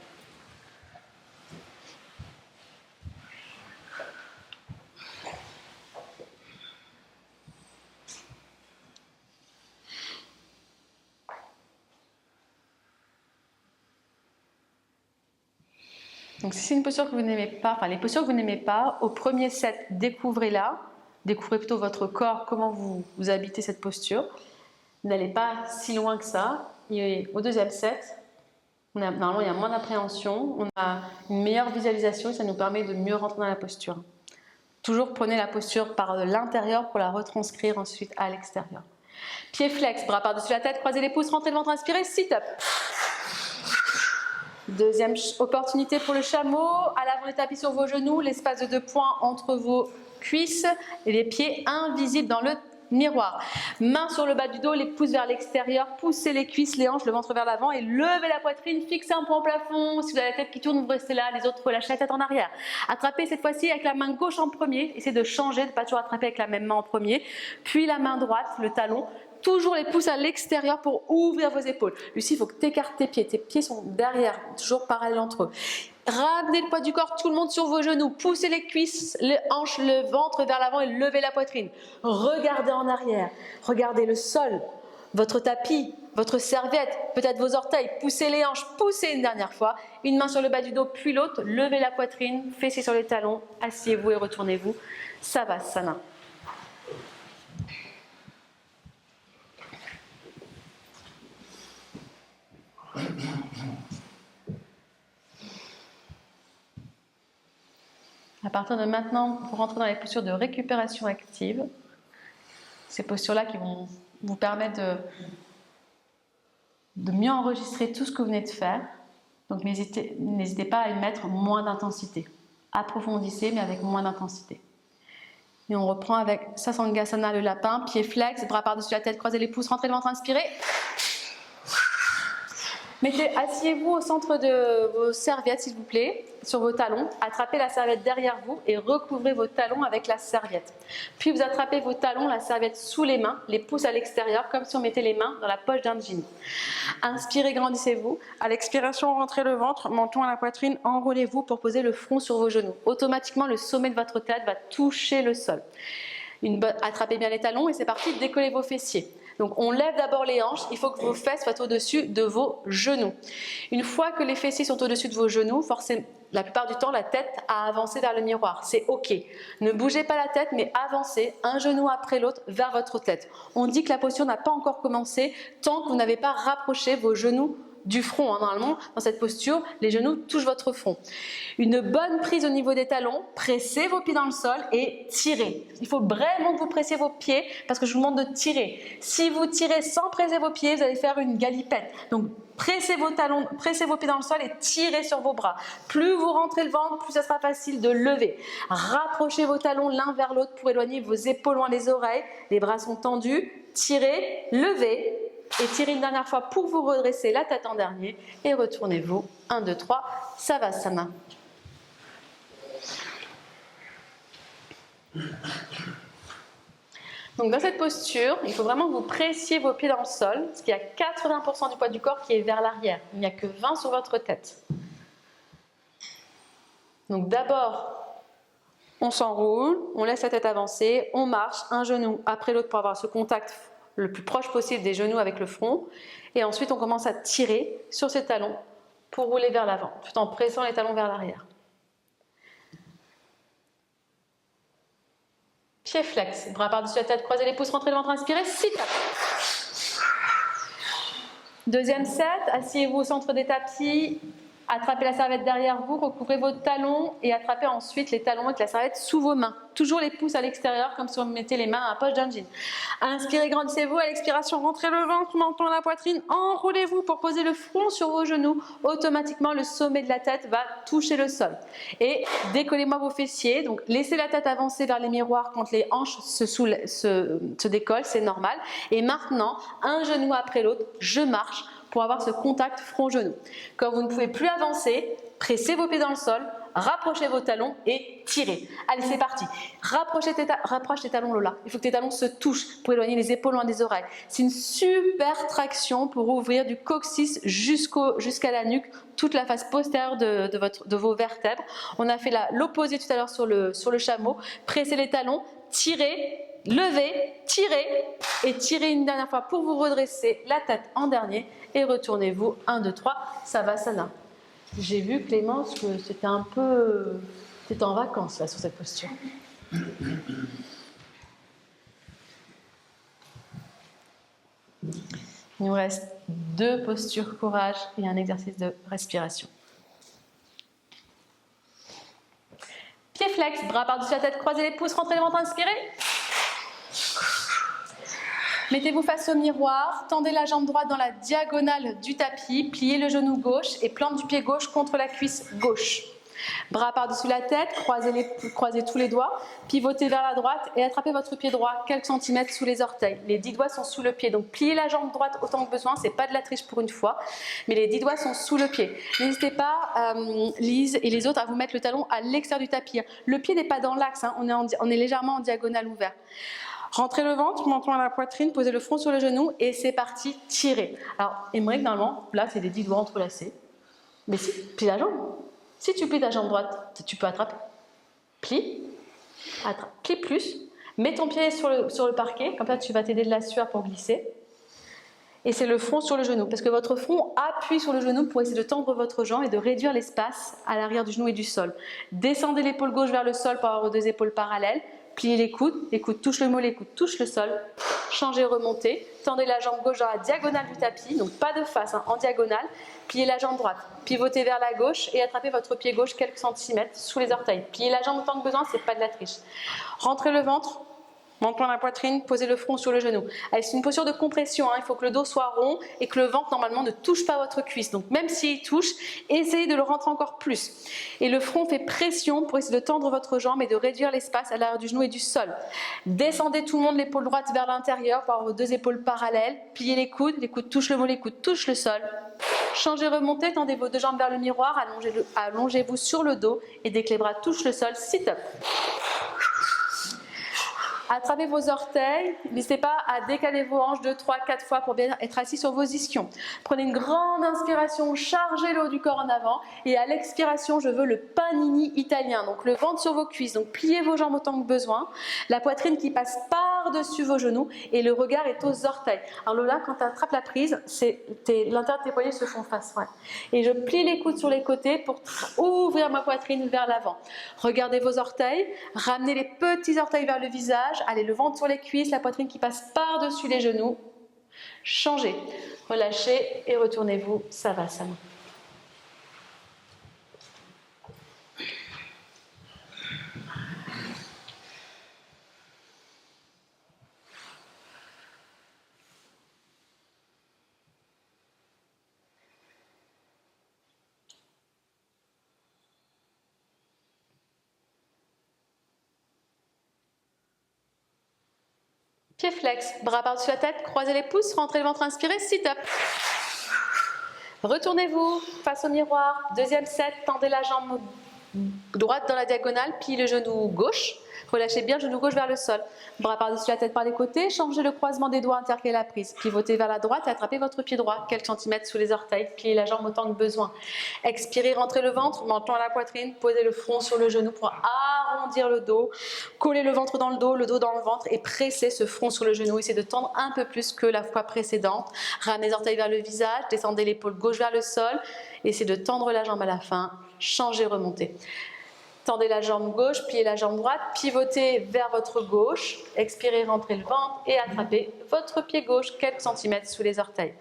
Donc si c'est une posture que vous n'aimez pas, enfin les postures que vous n'aimez pas, au premier set, découvrez-la, découvrez plutôt votre corps, comment vous habitez cette posture. N'allez pas si loin que ça. Et au deuxième set, normalement il y a moins d'appréhension, on a une meilleure visualisation et ça nous permet de mieux rentrer dans la posture. Toujours prenez la posture par l'intérieur pour la retranscrire ensuite à l'extérieur. Pied flex, bras par-dessus la tête, croisez les pouces, rentrez le ventre, inspirez, sit-up. Deuxième opportunité pour le chameau, à l'avant les tapis sur vos genoux, l'espace de 2 points entre vos cuisses et les pieds invisibles dans le miroir. Main sur le bas du dos, les pouces vers l'extérieur, poussez les cuisses, les hanches, le ventre vers l'avant et levez la poitrine, fixez un point au plafond. Si vous avez la tête qui tourne, vous restez là, les autres relâchez la tête en arrière. Attrapez cette fois-ci avec la main gauche en premier, essayez de changer, de ne pas toujours attraper avec la même main en premier, puis la main droite, le talon. Toujours les pouces à l'extérieur pour ouvrir vos épaules. Lucie, il faut que tu écartes tes pieds. Tes pieds sont derrière, toujours parallèles entre eux. Ramenez le poids du corps, tout le monde sur vos genoux. Poussez les cuisses, les hanches, le ventre vers l'avant et levez la poitrine. Regardez en arrière. Regardez le sol, votre tapis, votre serviette, peut-être vos orteils. Poussez les hanches, poussez une dernière fois. Une main sur le bas du dos, puis l'autre. Levez la poitrine, fessez sur les talons. Asseyez-vous et retournez-vous. Savasana. À partir de maintenant, vous rentrez dans les postures de récupération active. Ces postures-là qui vont vous permettre de mieux enregistrer tout ce que vous venez de faire. Donc n'hésitez pas à y mettre moins d'intensité. Approfondissez, mais avec moins d'intensité. Et on reprend avec Sasangasana, le lapin, pied flex, bras par-dessus la tête, croisez les pouces, rentrez le ventre, inspirez. Asseyez-vous au centre de vos serviettes, s'il vous plaît, sur vos talons. Attrapez la serviette derrière vous et recouvrez vos talons avec la serviette. Puis vous attrapez vos talons, la serviette sous les mains, les pouces à l'extérieur, comme si on mettait les mains dans la poche d'un jean. Inspirez, grandissez-vous. À l'expiration, rentrez le ventre, menton à la poitrine, enroulez-vous pour poser le front sur vos genoux. Automatiquement, le sommet de votre tête va toucher le sol. Attrapez bien les talons et c'est parti, décollez vos fessiers. Donc on lève d'abord les hanches, il faut que vos fesses soient au-dessus de vos genoux. Une fois que les fessiers sont au-dessus de vos genoux, forcément, la plupart du temps, la tête a avancé vers le miroir. C'est OK. Ne bougez pas la tête, mais avancez un genou après l'autre vers votre tête. On dit que la posture n'a pas encore commencé tant que vous n'avez pas rapproché vos genoux du front. Normalement, dans cette posture, les genoux touchent votre front. Une bonne prise au niveau des talons, pressez vos pieds dans le sol et tirez. Il faut vraiment que vous pressiez vos pieds parce que je vous demande de tirer. Si vous tirez sans presser vos pieds, vous allez faire une galipette. Donc, pressez vos talons, pressez vos pieds dans le sol et tirez sur vos bras. Plus vous rentrez le ventre, plus ça sera facile de lever. Rapprochez vos talons l'un vers l'autre pour éloigner vos épaules loin des oreilles. Les bras sont tendus. Tirez, levez. Et tirez une dernière fois pour vous redresser la tête en dernier et retournez-vous. 1, 2, 3, Savasana. Donc dans cette posture, il faut vraiment que vous pressiez vos pieds dans le sol, parce qu'il y a 80% du poids du corps qui est vers l'arrière. Il n'y a que 20 sur votre tête. Donc d'abord, On s'enroule, on laisse la tête avancer, on marche un genou après l'autre pour avoir ce contact le plus proche possible des genoux avec le front. Et ensuite, on commence à tirer sur ses talons pour rouler vers l'avant, tout en pressant les talons vers l'arrière. Pied flex, bras par-dessus la tête, croisez les pouces, rentrez le ventre, inspirez, sit-up. Deuxième set, asseyez-vous au centre des tapis, attrapez la serviette derrière vous, recouvrez vos talons et attrapez ensuite les talons avec la serviette sous vos mains. Toujours les pouces à l'extérieur, comme si on mettait les mains à la poche d'un jean. Inspirez, grandissez-vous. À l'expiration, rentrez le ventre, menton à la poitrine. Enroulez-vous pour poser le front sur vos genoux. Automatiquement, le sommet de la tête va toucher le sol. Et décollez-moi vos fessiers. Donc, laissez la tête avancer vers les miroirs quand les hanches se décollent, c'est normal. Et maintenant, un genou après l'autre, je marche pour avoir ce contact front-genou. Quand vous ne pouvez plus avancer, pressez vos pieds dans le sol, rapprochez vos talons et tirez. Allez, c'est parti. Rapproche tes talons, Lola. Il faut que tes talons se touchent pour éloigner les épaules loin des oreilles. C'est une super traction pour ouvrir du coccyx jusqu'à la nuque, toute la face postérieure de vos vertèbres. On a fait l'opposé tout à l'heure sur le chameau. Pressez les talons, tirez. Levez, tirez et tirez une dernière fois pour vous redresser la tête en dernier et retournez-vous 1, 2, 3, Savasana. J'ai vu Clémence que c'était un peu... T'étais en vacances là sur cette posture. Il nous reste 2 postures courage et un exercice de respiration. Pied flex, bras par-dessus la tête, croisez les pouces, rentrez le ventre, inspirez. Mettez-vous face au miroir, tendez la jambe droite dans la diagonale du tapis, pliez le genou gauche et plante du pied gauche contre la cuisse gauche. Bras par-dessus la tête, croisez tous les doigts, pivotez vers la droite et attrapez votre pied droit quelques centimètres sous les orteils. Les 10 doigts sont sous le pied, donc pliez la jambe droite autant que besoin, c'est pas de la triche pour une fois, mais les 10 doigts sont sous le pied. N'hésitez pas, Lise et les autres, à vous mettre le talon à l'extérieur du tapis. Le pied n'est pas dans l'axe, hein, on est légèrement en diagonale ouverte. Rentrez le ventre, menton à la poitrine, posez le front sur le genou et c'est parti, tirez. Alors, Émeric, normalement, là, c'est les 10 doigts entrelacés. Mais si, plie la jambe. Si tu plies ta jambe droite, tu peux attraper. Plie, attrape, plie plus. Mets ton pied sur le parquet, comme ça tu vas t'aider de la sueur pour glisser. Et c'est le front sur le genou, parce que votre front appuie sur le genou pour essayer de tendre votre jambe et de réduire l'espace à l'arrière du genou et du sol. Descendez l'épaule gauche vers le sol pour avoir vos 2 épaules parallèles. Pliez les coudes touchent le mollet, les coudes touchent le sol. Changez, remontez. Tendez la jambe gauche dans la diagonale du tapis, donc pas de face, hein, en diagonale. Pliez la jambe droite, pivotez vers la gauche et attrapez votre pied gauche quelques centimètres sous les orteils. Pliez la jambe autant que besoin, c'est pas de la triche. Rentrez le ventre. Menton à la poitrine, posez le front sur le genou. C'est une posture de compression, hein. Il faut que le dos soit rond et que le ventre normalement ne touche pas votre cuisse. Donc même s'il touche, essayez de le rentrer encore plus. Et le front fait pression pour essayer de tendre votre jambe et de réduire l'espace à l'arrière du genou et du sol. Descendez tout le monde l'épaule droite vers l'intérieur pour avoir vos 2 épaules parallèles. Pliez les coudes touchent le mollet, les coudes touchent le sol. Changez, remontez, tendez vos 2 jambes vers le miroir, allongez-vous sur le dos et dès que les bras touchent le sol, sit-up. Attrapez vos orteils, n'hésitez pas à décaler vos hanches 2, 3, 4 fois pour bien être assis sur vos ischions. Prenez une grande inspiration, chargez le haut du corps en avant et à l'expiration, je veux le panini italien. Donc le ventre sur vos cuisses, donc pliez vos jambes autant que besoin, la poitrine qui passe par-dessus vos genoux et le regard est aux orteils. Alors Lola, quand tu attrapes la prise, l'intérieur de tes poignets se font face. Ouais. Et je plie les coudes sur les côtés pour ouvrir ma poitrine vers l'avant. Regardez vos orteils, ramenez les petits orteils vers le visage. Allez, le ventre sur les cuisses, la poitrine qui passe par-dessus les genoux. Changez, relâchez et retournez-vous, Savasana. Pied flex, bras par-dessus la tête, croisez les pouces, rentrez le ventre, inspirez, sit-up. Retournez-vous face au miroir, 2e set, tendez la jambe droite dans la diagonale, pliez le genou gauche, relâchez bien le genou gauche vers le sol. Bras par-dessus la tête par les côtés, changez le croisement des doigts, intercalez la prise. Pivotez vers la droite et attrapez votre pied droit, quelques centimètres sous les orteils, pliez la jambe autant que besoin. Expirez, rentrez le ventre, menton à la poitrine, posez le front sur le genou pour arrondir le dos, coller le ventre dans le dos dans le ventre et presser ce front sur le genou. Essayez de tendre un peu plus que la fois précédente. Ramenez les orteils vers le visage, descendez l'épaule gauche vers le sol. Essayez de tendre la jambe à la fin, changez, remontez. Tendez la jambe gauche, pliez la jambe droite, pivotez vers votre gauche, expirez, rentrez le ventre et attrapez votre pied gauche quelques centimètres sous les orteils.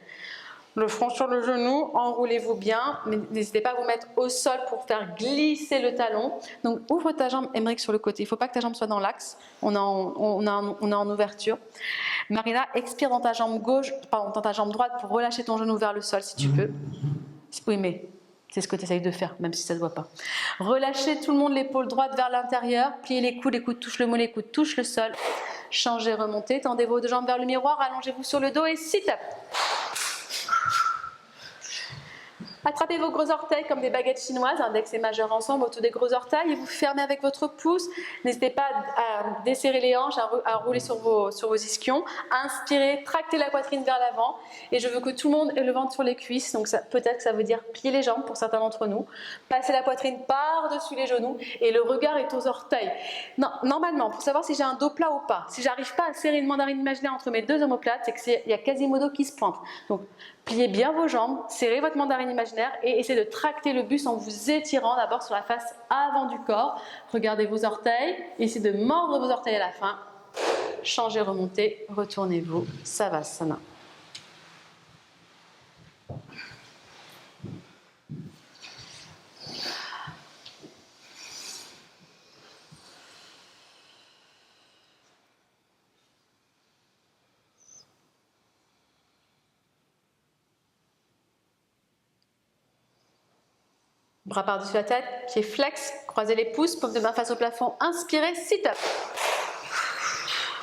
Le front sur le genou, enroulez-vous bien, mais n'hésitez pas à vous mettre au sol pour faire glisser le talon. Donc ouvre ta jambe, Emeric, sur le côté. Il ne faut pas que ta jambe soit dans l'axe, on est en ouverture. Marina, expire dans ta jambe gauche, pardon, dans ta jambe droite pour relâcher ton genou vers le sol si tu peux. Oui, mais c'est ce que tu essayes de faire, même si ça ne se voit pas. Relâchez tout le monde l'épaule droite vers l'intérieur, pliez les coudes touchent le mollet, les coudes touchent le sol. Changez, remontez, tendez vos deux jambes vers le miroir, allongez-vous sur le dos et sit-up. Attrapez vos gros orteils comme des baguettes chinoises, index et majeur ensemble autour des gros orteils et vous fermez avec votre pouce. N'hésitez pas à desserrer les hanches, à rouler sur vos ischions. Inspirez, tractez la poitrine vers l'avant et je veux que tout le monde ait le ventre sur les cuisses. Donc peut-être que ça veut dire plier les jambes pour certains d'entre nous. Passez la poitrine par-dessus les genoux et le regard est aux orteils. Non, normalement, pour savoir si j'ai un dos plat ou pas, si j'arrive pas à serrer une mandarine imaginaire entre mes deux omoplates, c'est qu'il y a Quasimodo qui se pointe. Donc pliez bien vos jambes, serrez votre mandarine imaginaire et essayez de tracter le buste en vous étirant d'abord sur la face avant du corps. Regardez vos orteils, essayez de mordre vos orteils à la fin. Changez, remontez, retournez-vous, Savasana. Bras par-dessus la tête, pieds flex, croisez les pouces, paume de main face au plafond, inspirez, sit-up.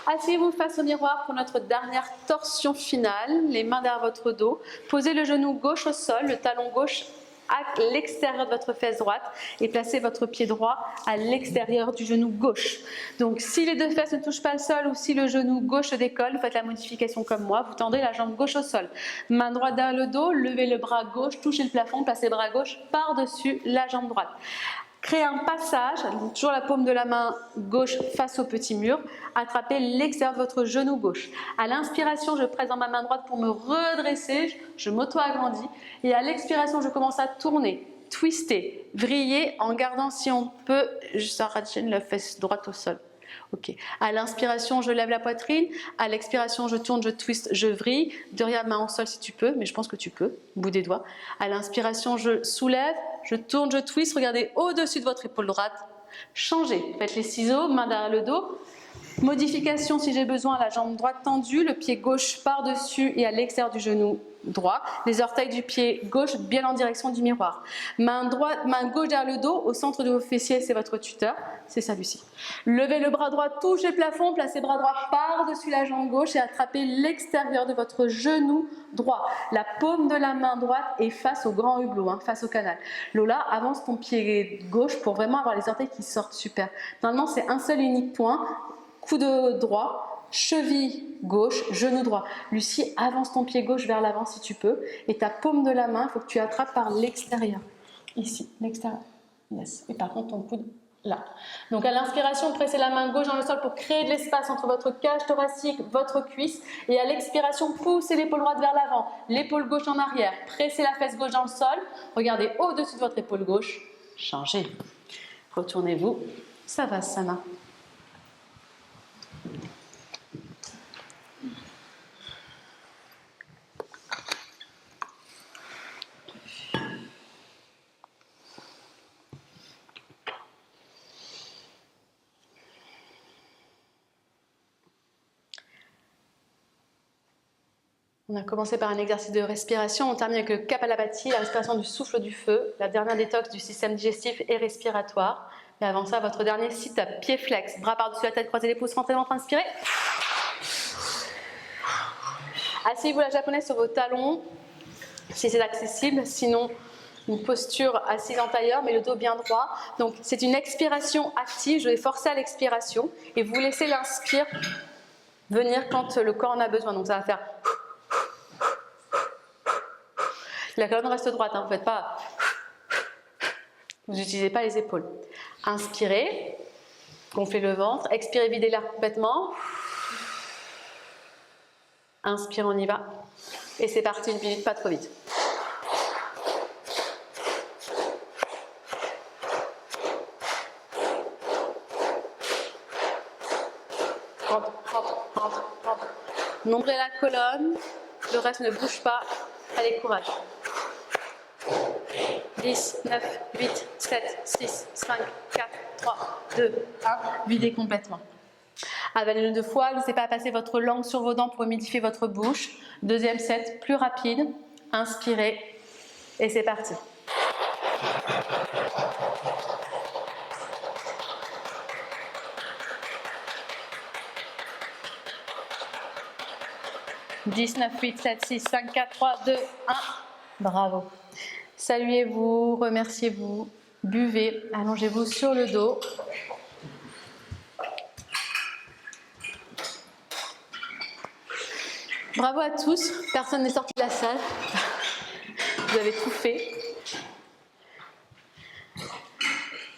Asseyez-vous face au miroir pour notre dernière torsion finale, les mains derrière votre dos. Posez le genou gauche au sol, le talon gauche à l'extérieur de votre fesse droite et placez votre pied droit à l'extérieur du genou gauche. Donc si les deux fesses ne touchent pas le sol ou si le genou gauche décolle, vous faites la modification comme moi, vous tendez la jambe gauche au sol. Main droite derrière le dos, levez le bras gauche, touchez le plafond, placez le bras gauche par-dessus la jambe droite. Créez un passage, toujours la paume de la main gauche face au petit mur, attrapez l'extérieur de votre genou gauche. À l'inspiration, je presse dans ma main droite pour me redresser, je m'auto-agrandis et à l'expiration, je commence à tourner, twister, vriller en gardant si on peut, juste arracher la fesse droite au sol. Ok. À l'inspiration, je lève la poitrine. À l'expiration, je tourne, je twiste, je vrille. Derrière main au sol si tu peux, mais je pense que tu peux, bout des doigts. À l'inspiration, je soulève, je tourne, je twiste. Regardez au-dessus de votre épaule droite. Changez. Faites les ciseaux, main derrière le dos. Modification si j'ai besoin, la jambe droite tendue, le pied gauche par-dessus et à l'extérieur du genou droit. Les orteils du pied gauche bien en direction du miroir. Main gauche derrière le dos, au centre de vos fessiers, c'est votre tuteur, c'est celui-ci. Levez le bras droit, touchez le plafond, placez le bras droit par-dessus la jambe gauche et attrapez l'extérieur de votre genou droit. La paume de la main droite est face au grand hublot, face au canal. Lola, avance ton pied gauche pour vraiment avoir les orteils qui sortent super. Normalement, c'est un seul et unique point. Coude droit, cheville gauche, genou droit. Lucie, avance ton pied gauche vers l'avant si tu peux. Et ta paume de la main, il faut que tu attrapes par l'extérieur. Ici, l'extérieur. Yes. Et par contre, ton coude là. Donc à l'inspiration, pressez la main gauche dans le sol pour créer de l'espace entre votre cage thoracique, votre cuisse. Et à l'expiration, poussez l'épaule droite vers l'avant, l'épaule gauche en arrière. Pressez la fesse gauche dans le sol. Regardez au-dessus de votre épaule gauche. Changez. Retournez-vous. Savasana. On a commencé par un exercice de respiration, on termine avec le Kapalabhati, la respiration du souffle du feu, la dernière détox du système digestif et respiratoire. Mais avant ça, votre dernier sit-up, pied flex, bras par-dessus la tête, croisez les pouces, rentrez ventre, inspirez. Asseyez-vous la japonaise sur vos talons, si c'est accessible, sinon une posture assise en tailleur, mais le dos bien droit. Donc c'est une expiration active, je vais forcer à l'expiration et vous laissez l'inspire venir quand le corps en a besoin. Donc ça va faire... La colonne reste droite, vous ne faites pas... Vous n'utilisez pas les épaules. Inspirez, Gonflez le ventre. Expirez, videz l'air complètement. Inspire, on y va. Et c'est parti, 1 minute, pas trop vite. Rentre, rentre, rentre, rentre. Nombrez la colonne. Le reste ne bouge pas. Allez, courage. 10, 9, 8, 7, 6, 5, 4, 3, 2, 1. Videz complètement. Avalez-le 2 fois. N'hésitez pas à passer votre langue sur vos dents pour humidifier votre bouche. Deuxième set, plus rapide. Inspirez. Et c'est parti. « 10, 9, 8, 7, 6, 5, 4, 3, 2, 1. Bravo. Saluez-vous, remerciez-vous, buvez, allongez-vous sur le dos. Bravo à tous, personne n'est sorti de la salle. Vous avez tout fait.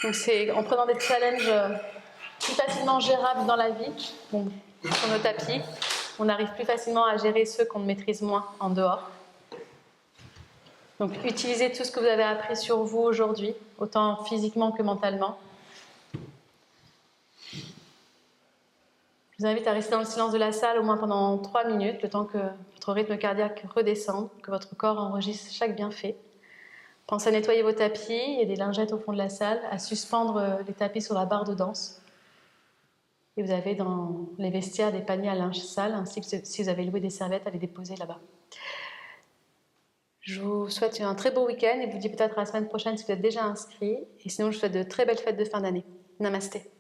Donc c'est en prenant des challenges plus facilement gérables dans la vie, bon, sur nos tapis, on arrive plus facilement à gérer ceux qu'on maîtrise moins en dehors. Donc utilisez tout ce que vous avez appris sur vous aujourd'hui, autant physiquement que mentalement. Je vous invite à rester dans le silence de la salle au moins pendant 3 minutes, le temps que votre rythme cardiaque redescende, que votre corps enregistre chaque bienfait. Pensez à nettoyer vos tapis, il y a des lingettes au fond de la salle, à suspendre les tapis sur la barre de danse. Et vous avez dans les vestiaires des paniers à linge sale, ainsi que si vous avez loué des serviettes, à les déposer là-bas. Je vous souhaite un très beau week-end et vous dis peut-être à la semaine prochaine si vous êtes déjà inscrit. Et sinon, je vous souhaite de très belles fêtes de fin d'année. Namasté.